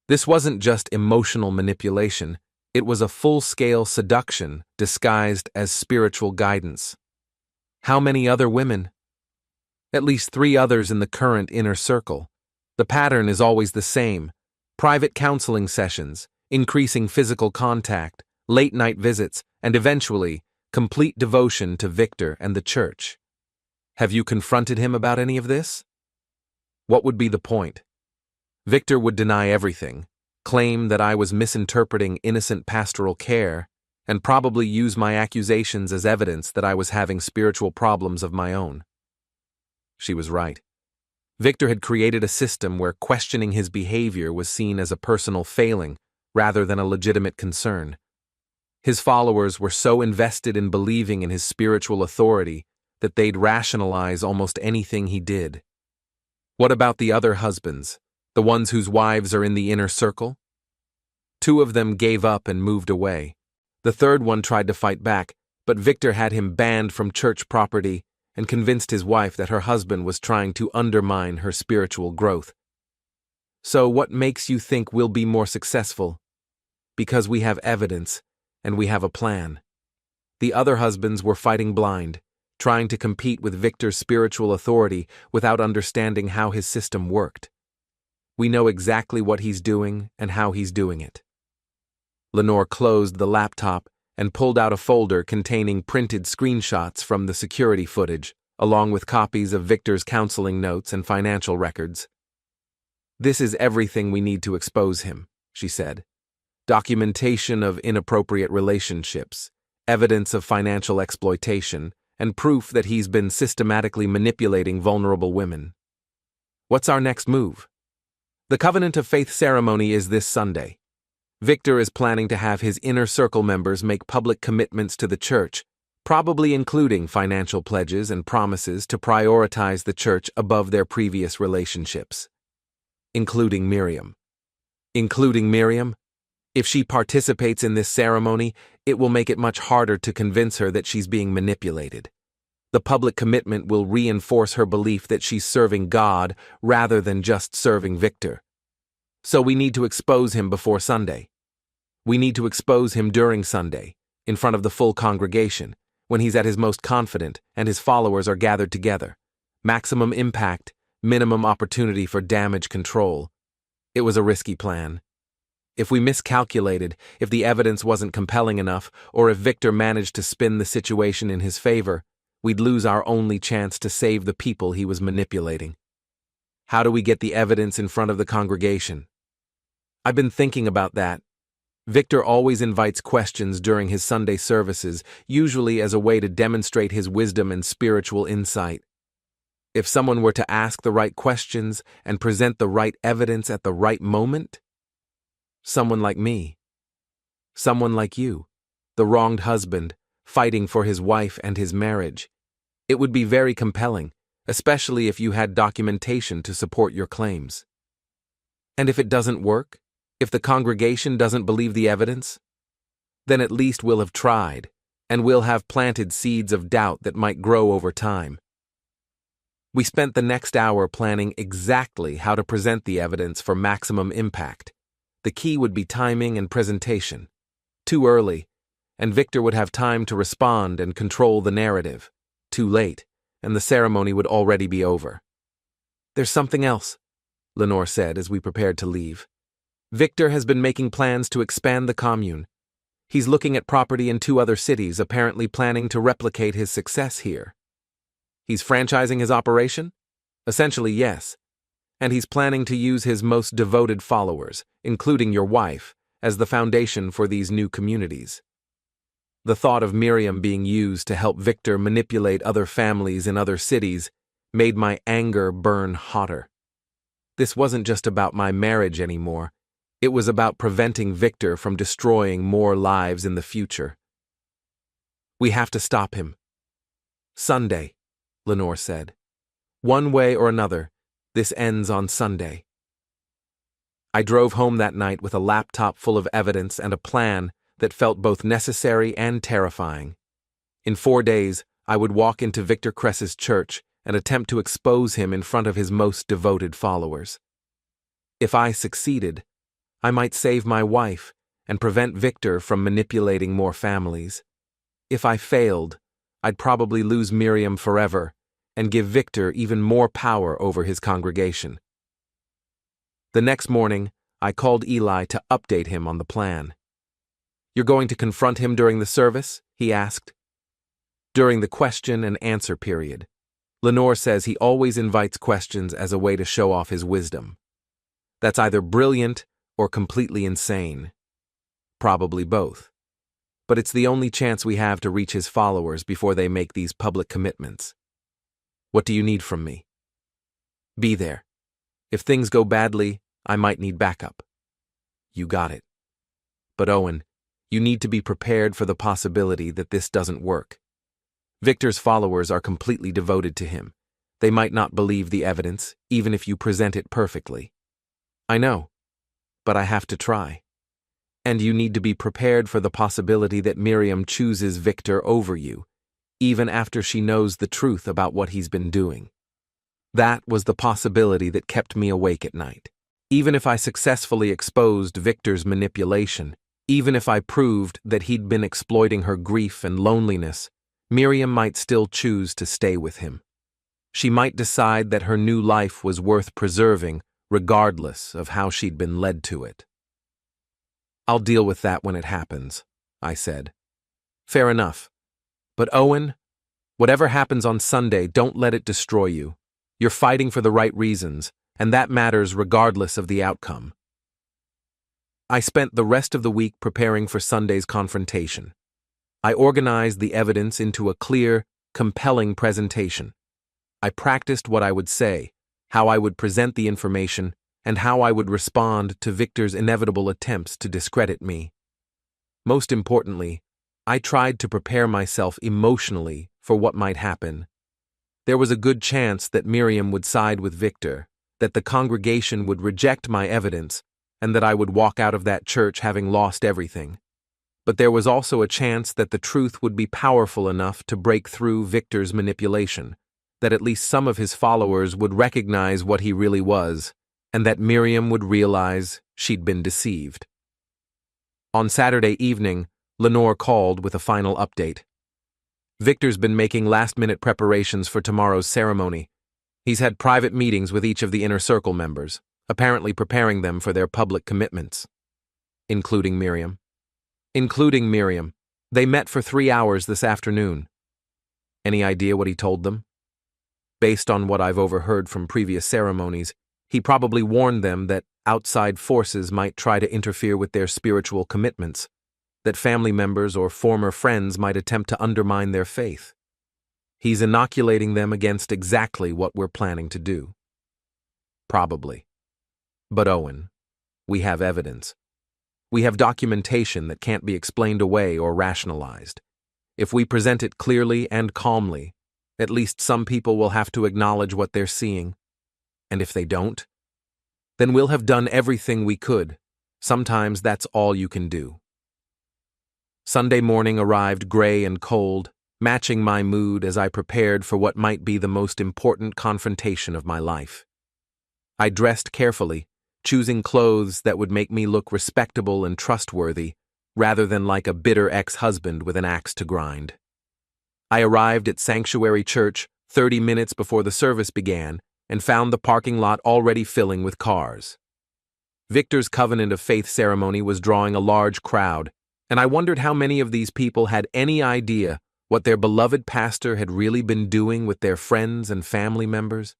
Speaker 1: This wasn't just emotional manipulation, it was a full-scale seduction disguised as spiritual guidance. How many other women? At least 3 others in the current inner circle. The pattern is always the same: private counseling sessions, increasing physical contact, late-night visits, and eventually, complete devotion to Victor and the church. Have you confronted him about any of this? What would be the point? Victor would deny everything, claim that I was misinterpreting innocent pastoral care, and probably use my accusations as evidence that I was having spiritual problems of my own. She was right. Victor had created a system where questioning his behavior was seen as a personal failing rather than a legitimate concern. His followers were so invested in believing in his spiritual authority that they'd rationalize almost anything he did. What about the other husbands, the ones whose wives are in the inner circle? 2 of them gave up and moved away. The third one tried to fight back, but Victor had him banned from church property and convinced his wife that her husband was trying to undermine her spiritual growth. So what makes you think we'll be more successful? Because we have evidence, and we have a plan. The other husbands were fighting blind, trying to compete with Victor's spiritual authority without understanding how his system worked. We know exactly what he's doing and how he's doing it. Lenore closed the laptop and pulled out a folder containing printed screenshots from the security footage, along with copies of Victor's counseling notes and financial records. "This is everything we need to expose him," she said. "Documentation of inappropriate relationships, evidence of financial exploitation, and proof that he's been systematically manipulating vulnerable women. What's our next move?" "The Covenant of Faith ceremony is this Sunday. Victor is planning to have his inner circle members make public commitments to the church, probably including financial pledges and promises to prioritize the church above their previous relationships. Including Miriam. Including Miriam? If she participates in this ceremony, it will make it much harder to convince her that she's being manipulated. The public commitment will reinforce her belief that she's serving God rather than just serving Victor. So we need to expose him before Sunday. We need to expose him during Sunday, in front of the full congregation, when he's at his most confident and his followers are gathered together. Maximum impact, minimum opportunity for damage control. It was a risky plan. If we miscalculated, if the evidence wasn't compelling enough, or if Victor managed to spin the situation in his favor, we'd lose our only chance to save the people he was manipulating. How do we get the evidence in front of the congregation? I've been thinking about that. Victor always invites questions during his Sunday services, usually as a way to demonstrate his wisdom and spiritual insight. If someone were to ask the right questions and present the right evidence at the right moment, someone like me, someone like you, the wronged husband, fighting for his wife and his marriage, it would be very compelling, especially if you had documentation to support your claims. And if it doesn't work, if the congregation doesn't believe the evidence, then at least we'll have tried, and we'll have planted seeds of doubt that might grow over time. We spent the next hour planning exactly how to present the evidence for maximum impact. The key would be timing and presentation. Too early, and Victor would have time to respond and control the narrative. Too late, and the ceremony would already be over. "There's something else," Lenore said as we prepared to leave. "Victor has been making plans to expand the commune. He's looking at property in 2 other cities, apparently planning to replicate his success here." "He's franchising his operation?" "Essentially, yes. And he's planning to use his most devoted followers, including your wife, as the foundation for these new communities." The thought of Miriam being used to help Victor manipulate other families in other cities made my anger burn hotter. This wasn't just about my marriage anymore. It was about preventing Victor from destroying more lives in the future. "We have to stop him." "Sunday," Lenore said. "One way or another, this ends on Sunday." I drove home that night with a laptop full of evidence and a plan that felt both necessary and terrifying. In 4 days, I would walk into Victor Cress's church and attempt to expose him in front of his most devoted followers. If I succeeded, I might save my wife and prevent Victor from manipulating more families. If I failed, I'd probably lose Miriam forever and give Victor even more power over his congregation. The next morning, I called Eli to update him on the plan. "You're going to confront him during the service?" he asked. "During the question and answer period. Lenore says he always invites questions as a way to show off his wisdom. That's either brilliant or completely insane. Probably both. But it's the only chance we have to reach his followers before they make these public commitments. What do you need from me?" "Be there. If things go badly, I might need backup." "You got it. But Owen, you need to be prepared for the possibility that this doesn't work. Victor's followers are completely devoted to him. They might not believe the evidence, even if you present it perfectly." "I know, but I have to try. And you need to be prepared for the possibility that Miriam chooses Victor over you, even after she knows the truth about what he's been doing." That was the possibility that kept me awake at night. Even if I successfully exposed Victor's manipulation, even if I proved that he'd been exploiting her grief and loneliness, Miriam might still choose to stay with him. She might decide that her new life was worth preserving, regardless of how she'd been led to it. "I'll deal with that when it happens," I said. "Fair enough. But Owen, whatever happens on Sunday, don't let it destroy you. You're fighting for the right reasons, and that matters regardless of the outcome." I spent the rest of the week preparing for Sunday's confrontation. I organized the evidence into a clear, compelling presentation. I practiced what I would say, how I would present the information, and how I would respond to Victor's inevitable attempts to discredit me. Most importantly, I tried to prepare myself emotionally for what might happen. There was a good chance that Miriam would side with Victor, that the congregation would reject my evidence, and that I would walk out of that church having lost everything. But there was also a chance that the truth would be powerful enough to break through Victor's manipulation, that at least some of his followers would recognize what he really was, and that Miriam would realize she'd been deceived. On Saturday evening, Lenore called with a final update. "Victor's been making last-minute preparations for tomorrow's ceremony. He's had private meetings with each of the inner circle members, apparently preparing them for their public commitments." "Including Miriam?" "Including Miriam. They met for 3 hours this afternoon." "Any idea what he told them?" "Based on what I've overheard from previous ceremonies, he probably warned them that outside forces might try to interfere with their spiritual commitments, that family members or former friends might attempt to undermine their faith. He's inoculating them against exactly what we're planning to do. Probably. But Owen, we have evidence. We have documentation that can't be explained away or rationalized. If we present it clearly and calmly, at least some people will have to acknowledge what they're seeing. And if they don't, then we'll have done everything we could. Sometimes that's all you can do. Sunday morning arrived gray and cold, matching my mood as I prepared for what might be the most important confrontation of my life. I dressed carefully, choosing clothes that would make me look respectable and trustworthy, rather than like a bitter ex-husband with an axe to grind. I arrived at Sanctuary Church 30 minutes before the service began and found the parking lot already filling with cars. Victor's Covenant of Faith ceremony was drawing a large crowd, and I wondered how many of these people had any idea what their beloved pastor had really been doing with their friends and family members.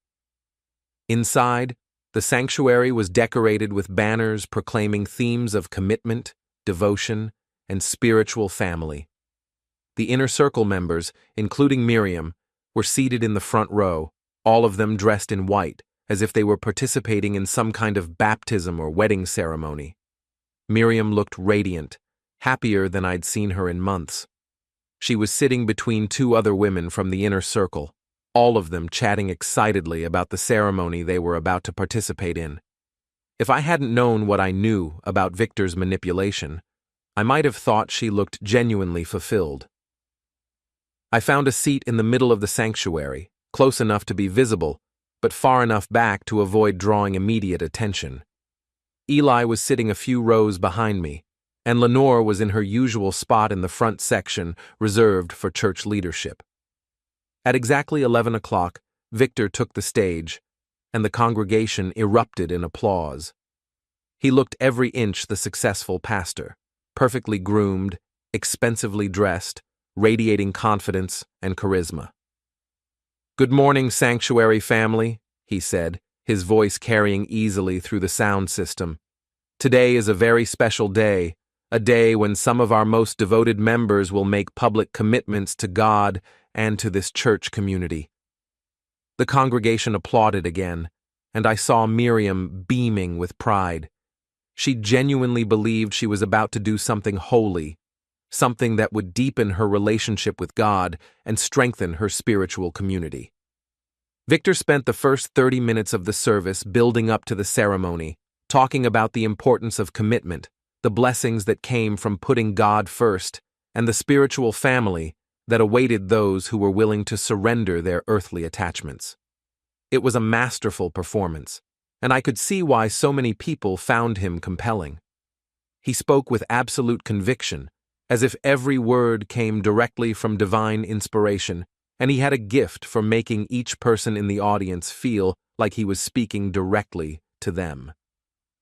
Speaker 1: Inside, the sanctuary was decorated with banners proclaiming themes of commitment, devotion, and spiritual family. The inner circle members, including Miriam, were seated in the front row, all of them dressed in white, as if they were participating in some kind of baptism or wedding ceremony. Miriam looked radiant, happier than I'd seen her in months. She was sitting between two other women from the inner circle, all of them chatting excitedly about the ceremony they were about to participate in. If I hadn't known what I knew about Victor's manipulation, I might have thought she looked genuinely fulfilled. I found a seat in the middle of the sanctuary, close enough to be visible, but far enough back to avoid drawing immediate attention. Eli was sitting a few rows behind me, and Lenore was in her usual spot in the front section reserved for church leadership. At exactly 11 o'clock, Victor took the stage, and the congregation erupted in applause. He looked every inch the successful pastor, perfectly groomed, expensively dressed, radiating confidence and charisma. "Good morning, Sanctuary family," he said, his voice carrying easily through the sound system. "Today is a very special day, a day when some of our most devoted members will make public commitments to God and to this church community." The congregation applauded again, and I saw Miriam beaming with pride. She genuinely believed she was about to do something holy, something that would deepen her relationship with God and strengthen her spiritual community. Victor spent the first 30 minutes of the service building up to the ceremony, talking about the importance of commitment, the blessings that came from putting God first, and the spiritual family that awaited those who were willing to surrender their earthly attachments. It was a masterful performance, and I could see why so many people found him compelling. He spoke with absolute conviction, as if every word came directly from divine inspiration, and he had a gift for making each person in the audience feel like he was speaking directly to them.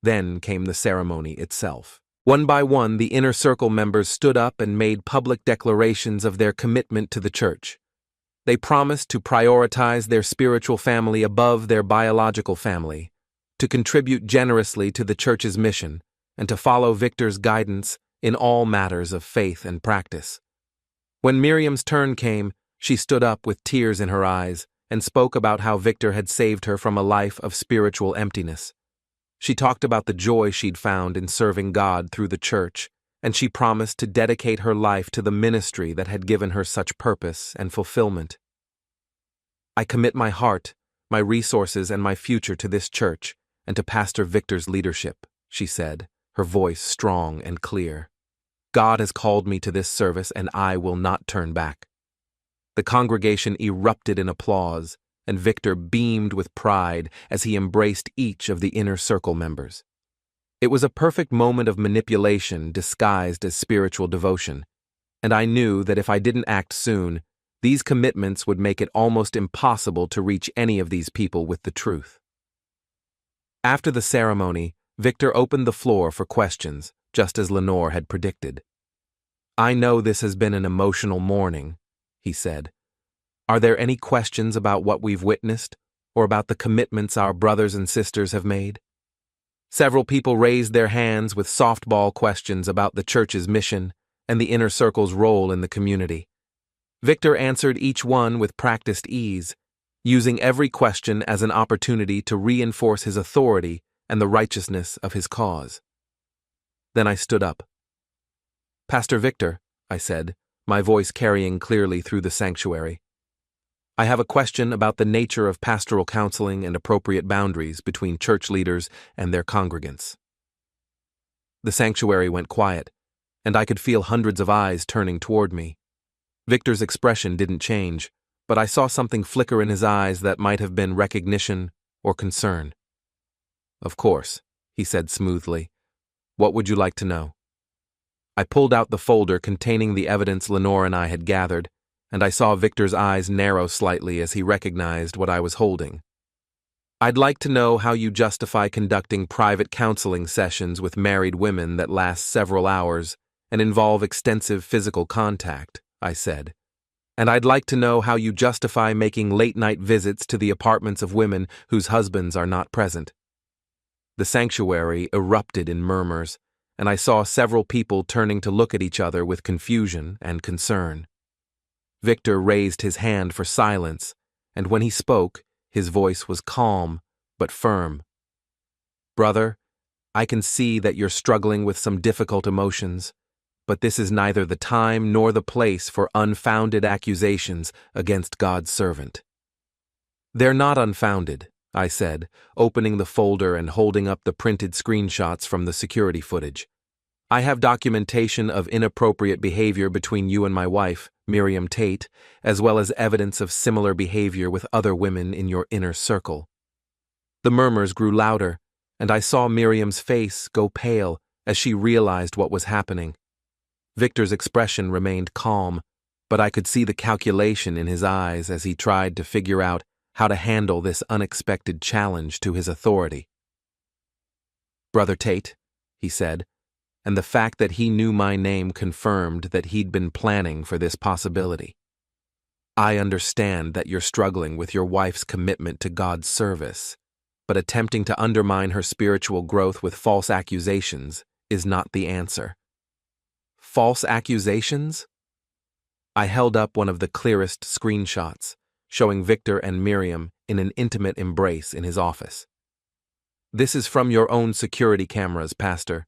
Speaker 1: Then came the ceremony itself. One by one, the inner circle members stood up and made public declarations of their commitment to the church. They promised to prioritize their spiritual family above their biological family, to contribute generously to the church's mission, and to follow Victor's guidance in all matters of faith and practice. When Miriam's turn came, she stood up with tears in her eyes and spoke about how Victor had saved her from a life of spiritual emptiness. She talked about the joy she'd found in serving God through the church, and she promised to dedicate her life to the ministry that had given her such purpose and fulfillment. "I commit my heart, my resources, and my future to this church and to Pastor Victor's leadership," she said, her voice strong and clear. "God has called me to this service, and I will not turn back." The congregation erupted in applause, and Victor beamed with pride as he embraced each of the inner circle members. It was a perfect moment of manipulation disguised as spiritual devotion, and I knew that if I didn't act soon, these commitments would make it almost impossible to reach any of these people with the truth. After the ceremony, Victor opened the floor for questions, just as Lenore had predicted. "I know this has been an emotional morning," he said. "Are there any questions about what we've witnessed, or about the commitments our brothers and sisters have made?" Several people raised their hands with softball questions about the church's mission and the inner circle's role in the community. Victor answered each one with practiced ease, using every question as an opportunity to reinforce his authority and the righteousness of his cause. Then I stood up. "Pastor Victor," I said, my voice carrying clearly through the sanctuary, "I have a question about the nature of pastoral counseling and appropriate boundaries between church leaders and their congregants." The sanctuary went quiet, and I could feel hundreds of eyes turning toward me. Victor's expression didn't change, but I saw something flicker in his eyes that might have been recognition or concern. "Of course," he said smoothly. "What would you like to know?" I pulled out the folder containing the evidence Lenore and I had gathered, and I saw Victor's eyes narrow slightly as he recognized what I was holding. "I'd like to know how you justify conducting private counseling sessions with married women that last several hours and involve extensive physical contact," I said. "And I'd like to know how you justify making late-night visits to the apartments of women whose husbands are not present." The sanctuary erupted in murmurs, and I saw several people turning to look at each other with confusion and concern. Victor raised his hand for silence, and when he spoke, his voice was calm but firm. "Brother, I can see that you're struggling with some difficult emotions, but this is neither the time nor the place for unfounded accusations against God's servant." "They're not unfounded," I said, opening the folder and holding up the printed screenshots from the security footage. "I have documentation of inappropriate behavior between you and my wife, Miriam Tate, as well as evidence of similar behavior with other women in your inner circle." The murmurs grew louder, and I saw Miriam's face go pale as she realized what was happening. Victor's expression remained calm, but I could see the calculation in his eyes as he tried to figure out how to handle this unexpected challenge to his authority. "Brother Tate," he said, and the fact that he knew my name confirmed that he'd been planning for this possibility. "I understand that you're struggling with your wife's commitment to God's service, but attempting to undermine her spiritual growth with false accusations is not the answer." "False accusations?" I held up one of the clearest screenshots, showing Victor and Miriam in an intimate embrace in his office. "This is from your own security cameras, Pastor.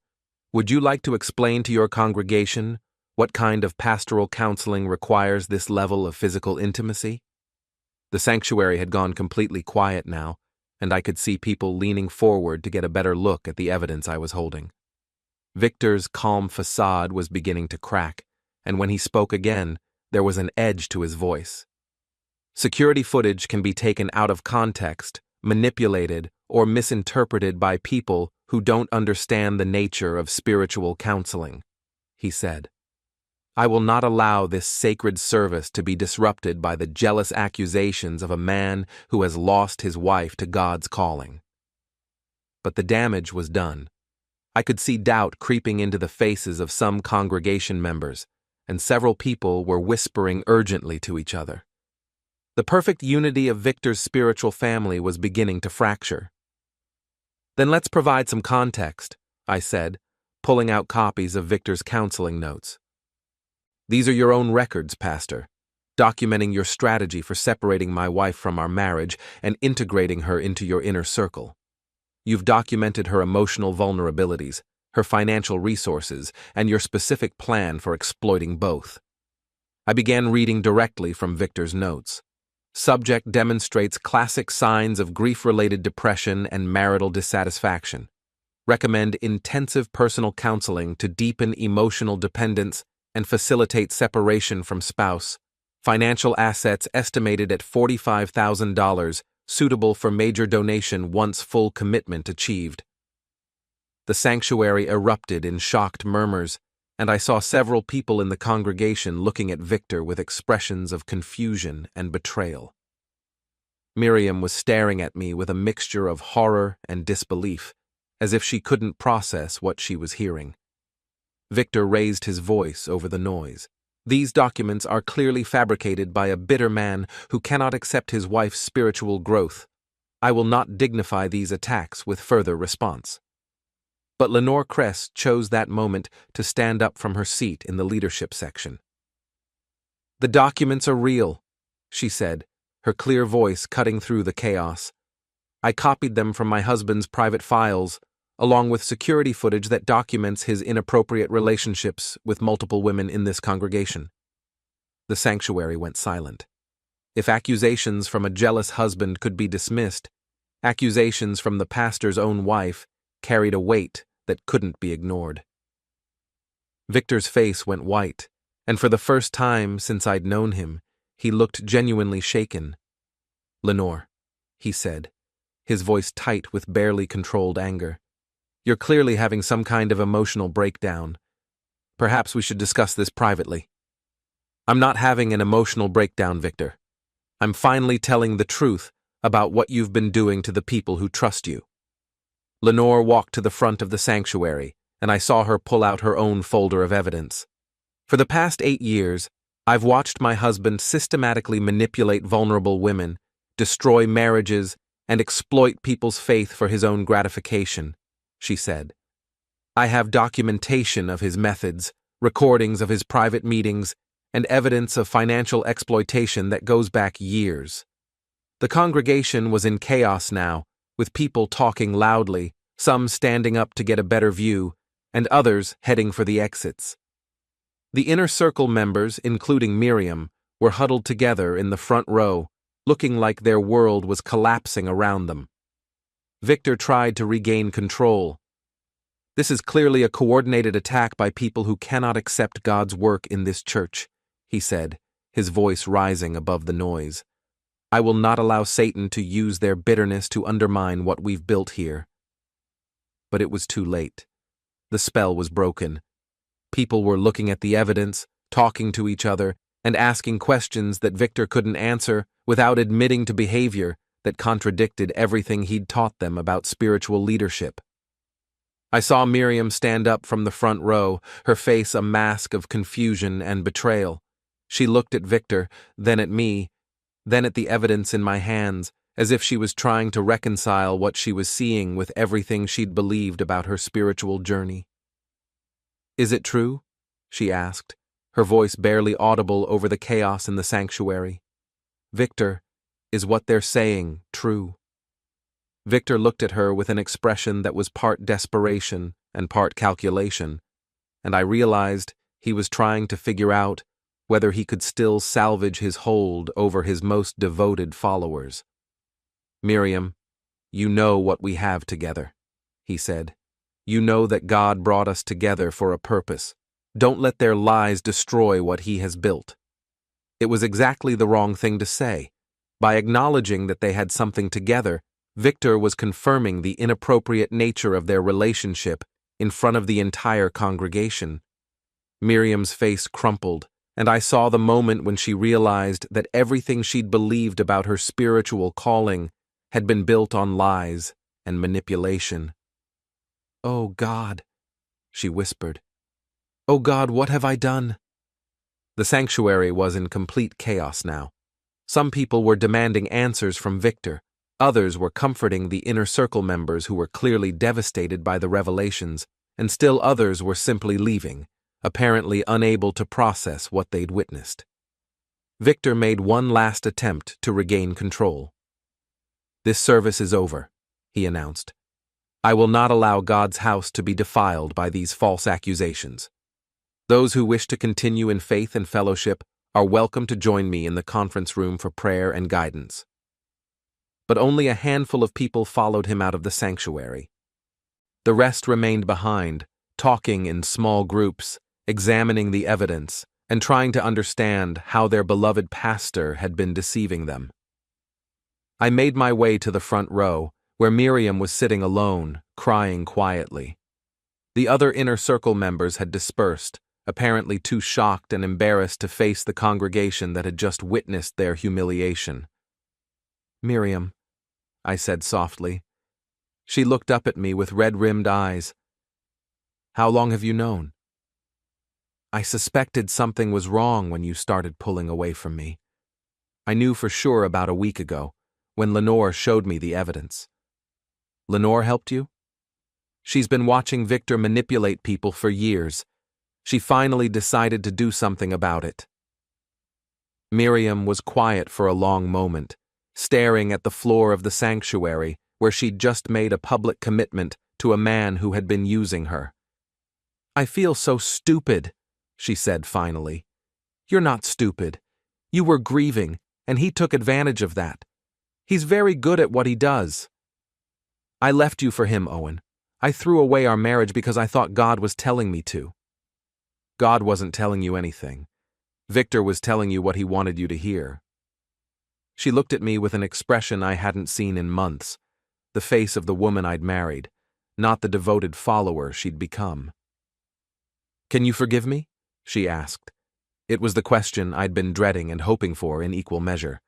Speaker 1: Would you like to explain to your congregation what kind of pastoral counseling requires this level of physical intimacy?" The sanctuary had gone completely quiet now, and I could see people leaning forward to get a better look at the evidence I was holding. Victor's calm facade was beginning to crack, and when he spoke again, there was an edge to his voice. "Security footage can be taken out of context, manipulated, or misinterpreted by people who don't understand the nature of spiritual counseling," he said. "I will not allow this sacred service to be disrupted by the jealous accusations of a man who has lost his wife to God's calling." But the damage was done. I could see doubt creeping into the faces of some congregation members, and several people were whispering urgently to each other. The perfect unity of Victor's spiritual family was beginning to fracture. "Then let's provide some context," I said, pulling out copies of Victor's counseling notes. "These are your own records, Pastor, documenting your strategy for separating my wife from our marriage and integrating her into your inner circle. You've documented her emotional vulnerabilities, her financial resources, and your specific plan for exploiting both." I began reading directly from Victor's notes. Subject demonstrates classic signs of grief-related depression and marital dissatisfaction. Recommend intensive personal counseling to deepen emotional dependence and facilitate separation from spouse. Financial assets estimated at $45,000, suitable for major donation once full commitment achieved. The sanctuary erupted in shocked murmurs, and I saw several people in the congregation looking at Victor with expressions of confusion and betrayal. Miriam was staring at me with a mixture of horror and disbelief, as if she couldn't process what she was hearing. Victor raised his voice over the noise. "These documents are clearly fabricated by a bitter man who cannot accept his wife's spiritual growth. I will not dignify these attacks with further response." But Lenore Kress chose that moment to stand up from her seat in the leadership section. "The documents are real," she said, her clear voice cutting through the chaos. "I copied them from my husband's private files, along with security footage that documents his inappropriate relationships with multiple women in this congregation." The sanctuary went silent. If accusations from a jealous husband could be dismissed, accusations from the pastor's own wife carried a weight that couldn't be ignored. Victor's face went white, and for the first time since I'd known him, he looked genuinely shaken. "Lenore," he said, his voice tight with barely controlled anger, "you're clearly having some kind of emotional breakdown. Perhaps we should discuss this privately." "I'm not having an emotional breakdown, Victor. I'm finally telling the truth about what you've been doing to the people who trust you." Lenore walked to the front of the sanctuary, and I saw her pull out her own folder of evidence. "For the past 8 years, I've watched my husband systematically manipulate vulnerable women, destroy marriages, and exploit people's faith for his own gratification," she said. "I have documentation of his methods, recordings of his private meetings, and evidence of financial exploitation that goes back years." The congregation was in chaos now, with people talking loudly, some standing up to get a better view, and others heading for the exits. The inner circle members, including Miriam, were huddled together in the front row, looking like their world was collapsing around them. Victor tried to regain control. "This is clearly a coordinated attack by people who cannot accept God's work in this church," he said, his voice rising above the noise. "I will not allow Satan to use their bitterness to undermine what we've built here." But it was too late. The spell was broken. People were looking at the evidence, talking to each other, and asking questions that Victor couldn't answer without admitting to behavior that contradicted everything he'd taught them about spiritual leadership. I saw Miriam stand up from the front row, her face a mask of confusion and betrayal. She looked at Victor, then at me, then at the evidence in my hands, as if she was trying to reconcile what she was seeing with everything she'd believed about her spiritual journey. "Is it true?" she asked, her voice barely audible over the chaos in the sanctuary. "Victor, is what they're saying true?" Victor looked at her with an expression that was part desperation and part calculation, and I realized he was trying to figure out whether he could still salvage his hold over his most devoted followers. "Miriam, you know what we have together," he said. "You know that God brought us together for a purpose. Don't let their lies destroy what he has built." It was exactly the wrong thing to say. By acknowledging that they had something together, Victor was confirming the inappropriate nature of their relationship in front of the entire congregation. Miriam's face crumpled, and I saw the moment when she realized that everything she'd believed about her spiritual calling had been built on lies and manipulation. "Oh God," she whispered. "Oh God, what have I done?" The sanctuary was in complete chaos now. Some people were demanding answers from Victor. Others were comforting the inner circle members who were clearly devastated by the revelations, and still others were simply leaving, apparently unable to process what they'd witnessed. Victor made one last attempt to regain control. "This service is over," he announced. "I will not allow God's house to be defiled by these false accusations. Those who wish to continue in faith and fellowship are welcome to join me in the conference room for prayer and guidance." But only a handful of people followed him out of the sanctuary. The rest remained behind, talking in small groups, examining the evidence, and trying to understand how their beloved pastor had been deceiving them. I made my way to the front row, where Miriam was sitting alone, crying quietly. The other inner circle members had dispersed, apparently too shocked and embarrassed to face the congregation that had just witnessed their humiliation. "Miriam," I said softly. She looked up at me with red-rimmed eyes. "How long have you known?" "I suspected something was wrong when you started pulling away from me. I knew for sure about a week ago, when Lenore showed me the evidence." "Lenore helped you?" She's been watching Victor manipulate people for years. She finally decided to do something about it. Miriam was quiet for a long moment, staring at the floor of the sanctuary where she'd just made a public commitment to a man who had been using her. "I feel so stupid," she said finally. "You're not stupid. You were grieving, and he took advantage of that. He's very good at what he does. I left you for him, Owen. I threw away our marriage because I thought God was telling me to." "God wasn't telling you anything. Victor was telling you what he wanted you to hear." She looked at me with an expression I hadn't seen in months, the face of the woman I'd married, not the devoted follower she'd become. "Can you forgive me?" she asked. It was the question I'd been dreading and hoping for in equal measure.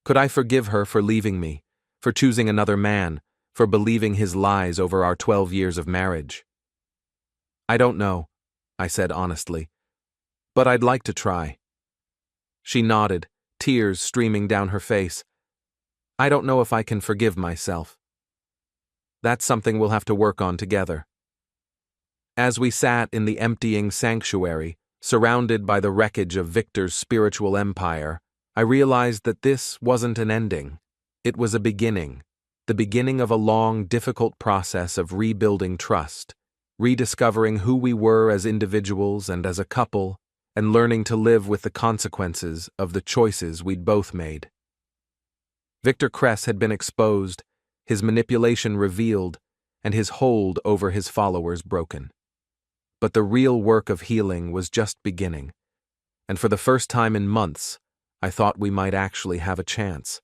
Speaker 1: Could I forgive her for leaving me, for choosing another man, for believing his lies over our 12 years of marriage? "I don't know," I said honestly, "but I'd like to try." She nodded, tears streaming down her face. "I don't know if I can forgive myself. That's something we'll have to work on together." As we sat in the emptying sanctuary, surrounded by the wreckage of Victor's spiritual empire, I realized that this wasn't an ending. It was a beginning, the beginning of a long, difficult process of rebuilding trust, rediscovering who we were as individuals and as a couple, and learning to live with the consequences of the choices we'd both made. Victor Kress had been exposed, his manipulation revealed, and his hold over his followers broken. But the real work of healing was just beginning, and for the first time in months, I thought we might actually have a chance.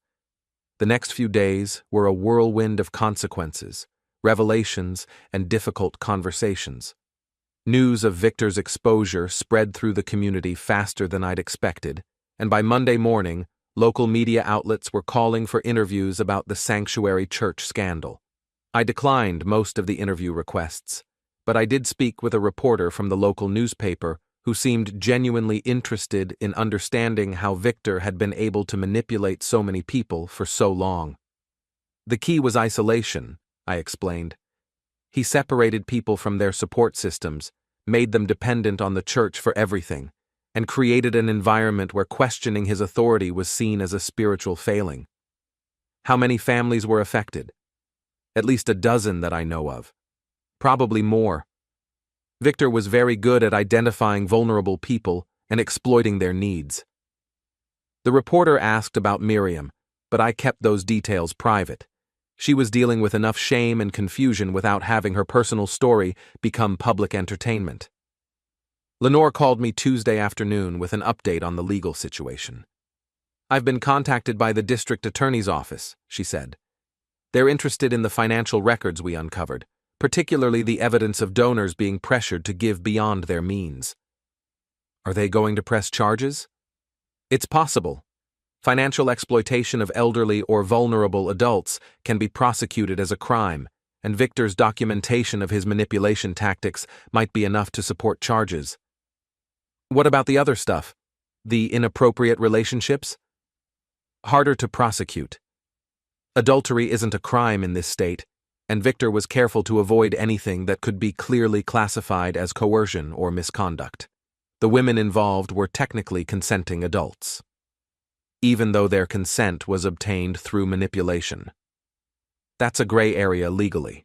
Speaker 1: The next few days were a whirlwind of consequences, revelations, and difficult conversations. News of Victor's exposure spread through the community faster than I'd expected, and by Monday morning, local media outlets were calling for interviews about the sanctuary church scandal. I declined most of the interview requests, but I did speak with a reporter from the local newspaper who seemed genuinely interested in understanding how Victor had been able to manipulate so many people for so long. "The key was isolation," I explained. "He separated people from their support systems, made them dependent on the church for everything, and created an environment where questioning his authority was seen as a spiritual failing." "How many families were affected?" "At least a dozen that I know of. Probably more. Victor was very good at identifying vulnerable people and exploiting their needs." The reporter asked about Miriam, but I kept those details private. She was dealing with enough shame and confusion without having her personal story become public entertainment. Lenore called me Tuesday afternoon with an update on the legal situation. "I've been contacted by the district attorney's office," she said. "They're interested in the financial records we uncovered, particularly the evidence of donors being pressured to give beyond their means." "Are they going to press charges?" "It's possible. Financial exploitation of elderly or vulnerable adults can be prosecuted as a crime, and Victor's documentation of his manipulation tactics might be enough to support charges." "What about the other stuff? The inappropriate relationships?" "Harder to prosecute. Adultery isn't a crime in this state, and Victor was careful to avoid anything that could be clearly classified as coercion or misconduct. The women involved were technically consenting adults, even though their consent was obtained through manipulation. That's a gray area legally,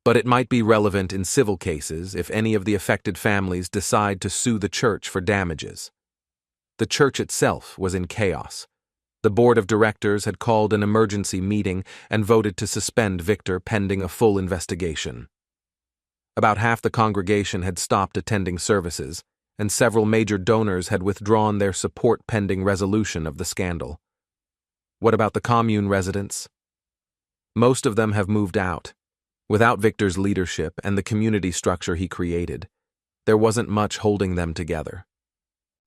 Speaker 1: but it might be relevant in civil cases if any of the affected families decide to sue the church for damages. The church itself was in chaos. The board of directors had called an emergency meeting and voted to suspend Victor pending a full investigation. About half the congregation had stopped attending services, and several major donors had withdrawn their support pending resolution of the scandal. What about the Commune residents? Most of them have moved out. Without Victor's leadership and the community structure he created, there wasn't much holding them together.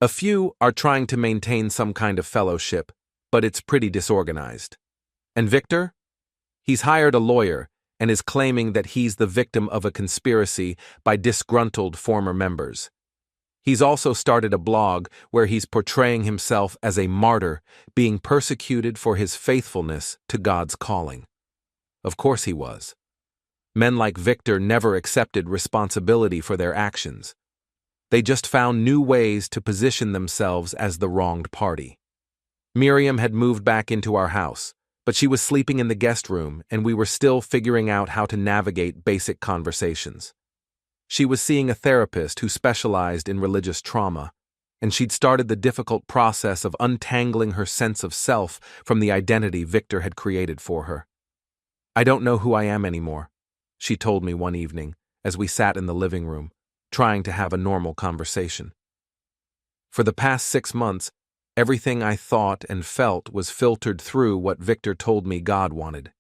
Speaker 1: A few are trying to maintain some kind of fellowship, but it's pretty disorganized. And Victor? He's hired a lawyer and is claiming that he's the victim of a conspiracy by disgruntled former members. He's also started a blog where he's portraying himself as a martyr being persecuted for his faithfulness to God's calling. Of course he was. Men like Victor never accepted responsibility for their actions. They just found new ways to position themselves as the wronged party. Miriam had moved back into our house, but she was sleeping in the guest room, and we were still figuring out how to navigate basic conversations. She was seeing a therapist who specialized in religious trauma, and she'd started the difficult process of untangling her sense of self from the identity Victor had created for her. "I don't know who I am anymore," she told me one evening as we sat in the living room, trying to have a normal conversation. "For the past 6 months, everything I thought and felt was filtered through what Victor told me God wanted.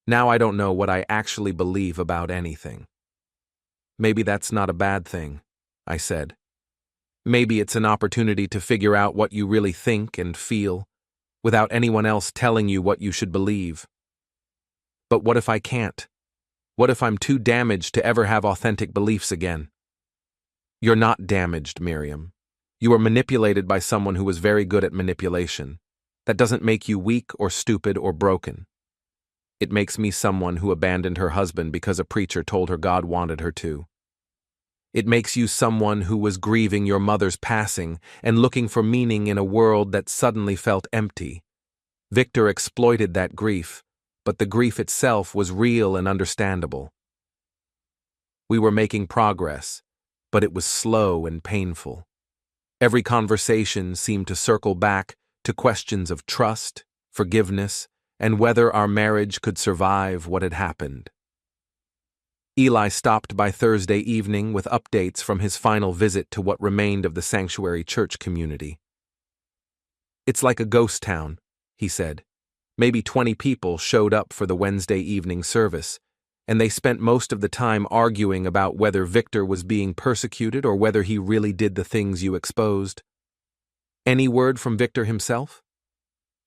Speaker 1: Now I don't know what I actually believe about anything." "Maybe that's not a bad thing," I said. "Maybe it's an opportunity to figure out what you really think and feel, without anyone else telling you what you should believe." "But what if I can't? What if I'm too damaged to ever have authentic beliefs again?" "You're not damaged, Miriam. You were manipulated by someone who was very good at manipulation. That doesn't make you weak or stupid or broken. It makes me someone who abandoned her husband because a preacher told her God wanted her to. It makes you someone who was grieving your mother's passing and looking for meaning in a world that suddenly felt empty. Victor exploited that grief, but the grief itself was real and understandable. We were making progress, but it was slow and painful. Every conversation seemed to circle back to questions of trust, forgiveness, and whether our marriage could survive what had happened. Eli stopped by Thursday evening with updates from his final visit to what remained of the sanctuary church community. "It's like a ghost town," he said. "Maybe 20 people showed up for the Wednesday evening service, and they spent most of the time arguing about whether Victor was being persecuted or whether he really did the things you exposed." "Any word from Victor himself?"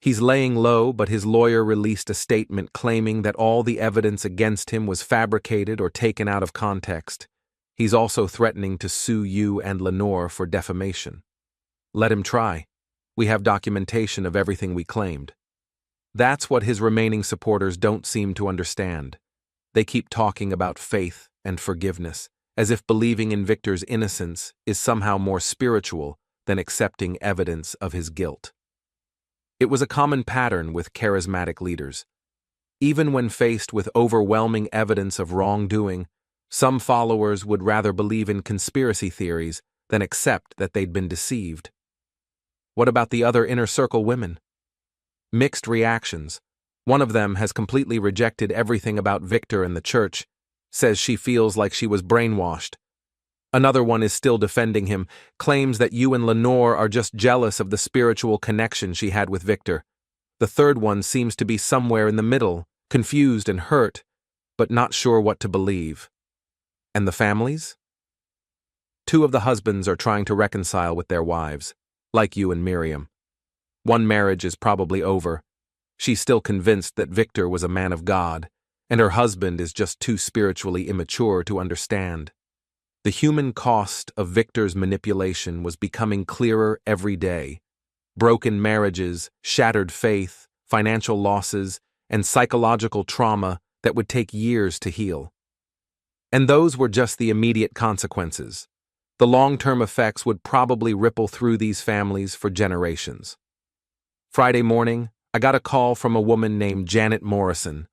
Speaker 1: "He's laying low, but his lawyer released a statement claiming that all the evidence against him was fabricated or taken out of context. He's also threatening to sue you and Lenore for defamation." "Let him try. We have documentation of everything we claimed." That's what his remaining supporters don't seem to understand. They keep talking about faith and forgiveness, as if believing in Victor's innocence is somehow more spiritual than accepting evidence of his guilt. It was a common pattern with charismatic leaders. Even when faced with overwhelming evidence of wrongdoing, some followers would rather believe in conspiracy theories than accept that they'd been deceived. What about the other inner circle women? Mixed reactions. One of them has completely rejected everything about Victor and the church, says she feels like she was brainwashed. Another one is still defending him, claims that you and Lenore are just jealous of the spiritual connection she had with Victor. The third one seems to be somewhere in the middle, confused and hurt, but not sure what to believe. And the families? 2 of the husbands are trying to reconcile with their wives, like you and Miriam. One marriage is probably over. She's still convinced that Victor was a man of God, and her husband is just too spiritually immature to understand. The human cost of Victor's manipulation was becoming clearer every day. Broken marriages, shattered faith, financial losses, and psychological trauma that would take years to heal. And those were just the immediate consequences. The long-term effects would probably ripple through these families for generations. Friday morning, I got a call from a woman named Janet Morrison,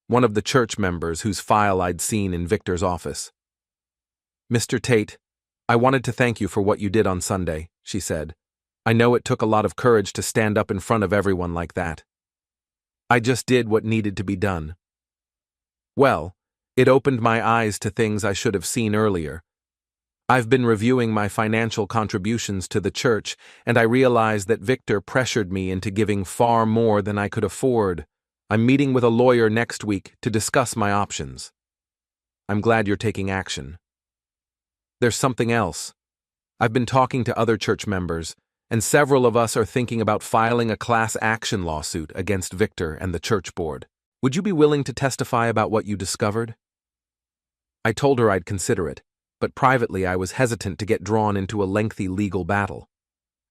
Speaker 1: one of the church members whose file I'd seen in Victor's office. "Mr. Tate, I wanted to thank you for what you did on Sunday," she said. "I know it took a lot of courage to stand up in front of everyone like that. I just did what needed to be done." Well, it opened my eyes to things I should have seen earlier. I've been reviewing my financial contributions to the church, and I realized that Victor pressured me into giving far more than I could afford. I'm meeting with a lawyer next week to discuss my options. I'm glad you're taking action. There's something else. I've been talking to other church members, and several of us are thinking about filing a class action lawsuit against Victor and the church board. Would you be willing to testify about what you discovered? I told her I'd consider it, but privately I was hesitant to get drawn into a lengthy legal battle.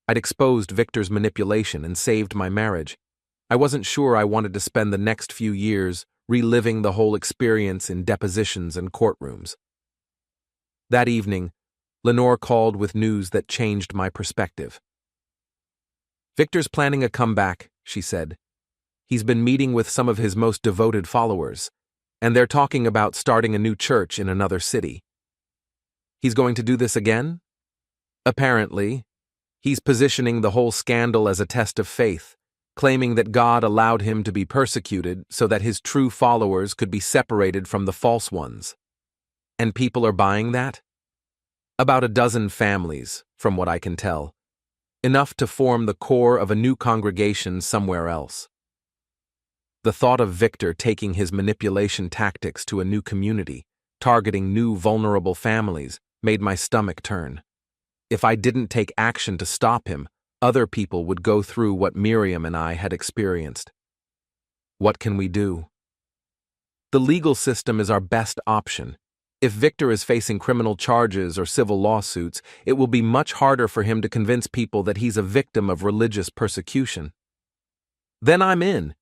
Speaker 1: I'd exposed Victor's manipulation and saved my marriage. I wasn't sure I wanted to spend the next few years reliving the whole experience in depositions and courtrooms. That evening, Lenore called with news that changed my perspective. "Victor's planning a comeback," she said. "He's been meeting with some of his most devoted followers, and they're talking about starting a new church in another city." "He's going to do this again?" "Apparently. He's positioning the whole scandal as a test of faith, claiming that God allowed him to be persecuted so that his true followers could be separated from the false ones." "And people are buying that?" "About a dozen families, from what I can tell. Enough to form the core of a new congregation somewhere else." The thought of Victor taking his manipulation tactics to a new community, targeting new vulnerable families, made my stomach turn. If I didn't take action to stop him, other people would go through what Miriam and I had experienced. What can we do? The legal system is our best option. If Victor is facing criminal charges or civil lawsuits, it will be much harder for him to convince people that he's a victim of religious persecution. Then I'm in.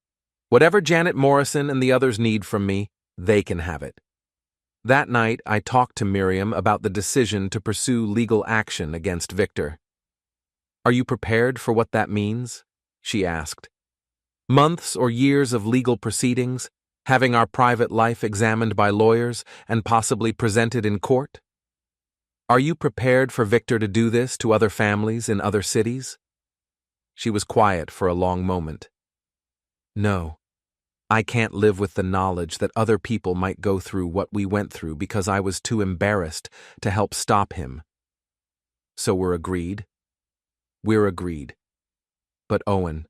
Speaker 1: Whatever Janet Morrison and the others need from me, they can have it. That night, I talked to Miriam about the decision to pursue legal action against Victor. "Are you prepared for what that means?" she asked. "Months or years of legal proceedings, having our private life examined by lawyers and possibly presented in court? Are you prepared for Victor to do this to other families in other cities?" She was quiet for a long moment. "No. I can't live with the knowledge that other people might go through what we went through because I was too embarrassed to help stop him." "So we're agreed?" "We're agreed. But Owen,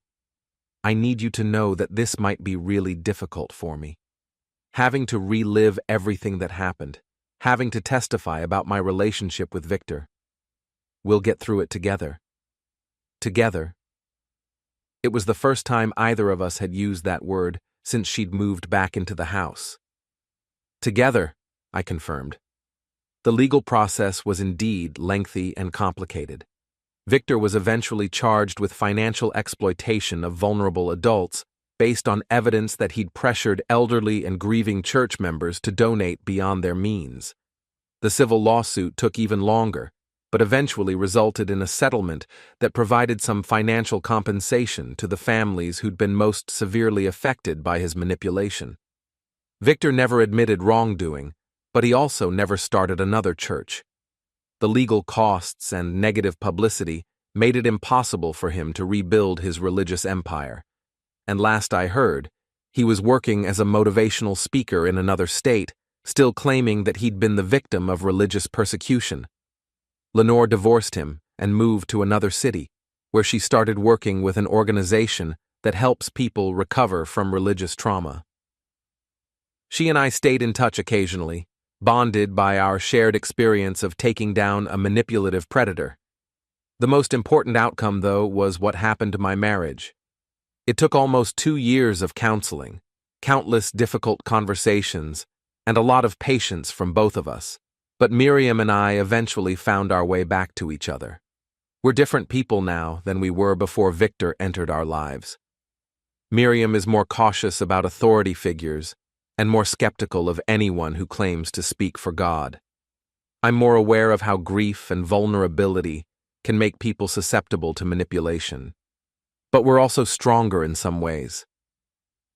Speaker 1: I need you to know that this might be really difficult for me. Having to relive everything that happened, having to testify about my relationship with Victor. We'll get through it together." Together? It was the first time either of us had used that word since she'd moved back into the house. "Together," I confirmed. The legal process was indeed lengthy and complicated. Victor was eventually charged with financial exploitation of vulnerable adults based on evidence that he'd pressured elderly and grieving church members to donate beyond their means. The civil lawsuit took even longer, but eventually resulted in a settlement that provided some financial compensation to the families who'd been most severely affected by his manipulation. Victor never admitted wrongdoing, but he also never started another church. The legal costs and negative publicity made it impossible for him to rebuild his religious empire. And last I heard, he was working as a motivational speaker in another state, still claiming that he'd been the victim of religious persecution. Lenore divorced him and moved to another city, where she started working with an organization that helps people recover from religious trauma. She and I stayed in touch occasionally, bonded by our shared experience of taking down a manipulative predator. The most important outcome, though, was what happened to my marriage. It took almost 2 years of counseling, countless difficult conversations, and a lot of patience from both of us. But Miriam and I eventually found our way back to each other. We're different people now than we were before Victor entered our lives. Miriam is more cautious about authority figures and more skeptical of anyone who claims to speak for God. I'm more aware of how grief and vulnerability can make people susceptible to manipulation. But we're also stronger in some ways.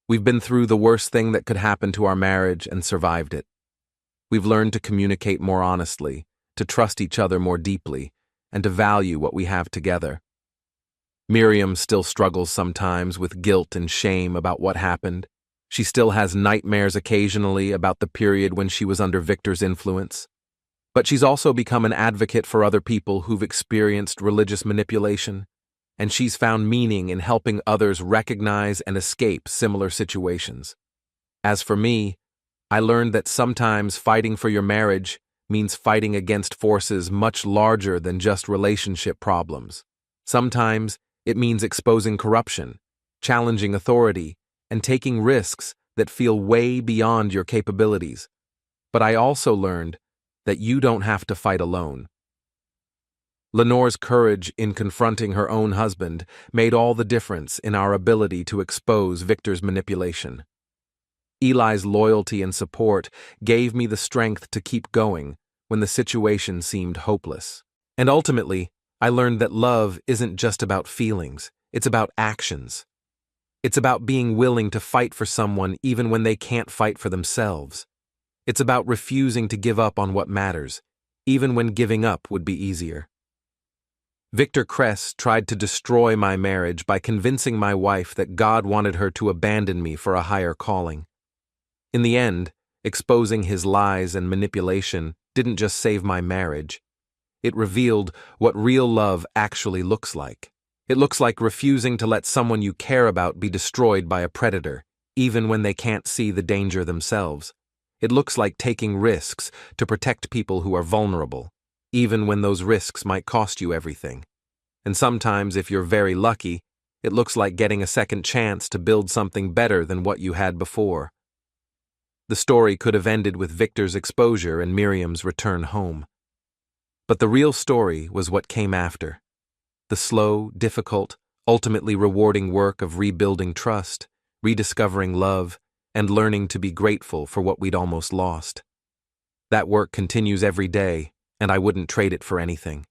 Speaker 1: We've been through the worst thing that could happen to our marriage and survived it. We've learned to communicate more honestly, to trust each other more deeply, and to value what we have together. Miriam still struggles sometimes with guilt and shame about what happened. She still has nightmares occasionally about the period when she was under Victor's influence. But she's also become an advocate for other people who've experienced religious manipulation, and she's found meaning in helping others recognize and escape similar situations. As for me, I learned that sometimes fighting for your marriage means fighting against forces much larger than just relationship problems. Sometimes it means exposing corruption, challenging authority, and taking risks that feel way beyond your capabilities. But I also learned that you don't have to fight alone. Lenore's courage in confronting her own husband made all the difference in our ability to expose Victor's manipulation. Eli's loyalty and support gave me the strength to keep going when the situation seemed hopeless. And ultimately, I learned that love isn't just about feelings, it's about actions. It's about being willing to fight for someone even when they can't fight for themselves. It's about refusing to give up on what matters, even when giving up would be easier. Victor Kress tried to destroy my marriage by convincing my wife that God wanted her to abandon me for a higher calling. In the end, exposing his lies and manipulation didn't just save my marriage. It revealed what real love actually looks like. It looks like refusing to let someone you care about be destroyed by a predator, even when they can't see the danger themselves. It looks like taking risks to protect people who are vulnerable, even when those risks might cost you everything. And sometimes, if you're very lucky, it looks like getting a second chance to build something better than what you had before. The story could have ended with Victor's exposure and Miriam's return home. But the real story was what came after. The slow, difficult, ultimately rewarding work of rebuilding trust, rediscovering love, and learning to be grateful for what we'd almost lost. That work continues every day, and I wouldn't trade it for anything.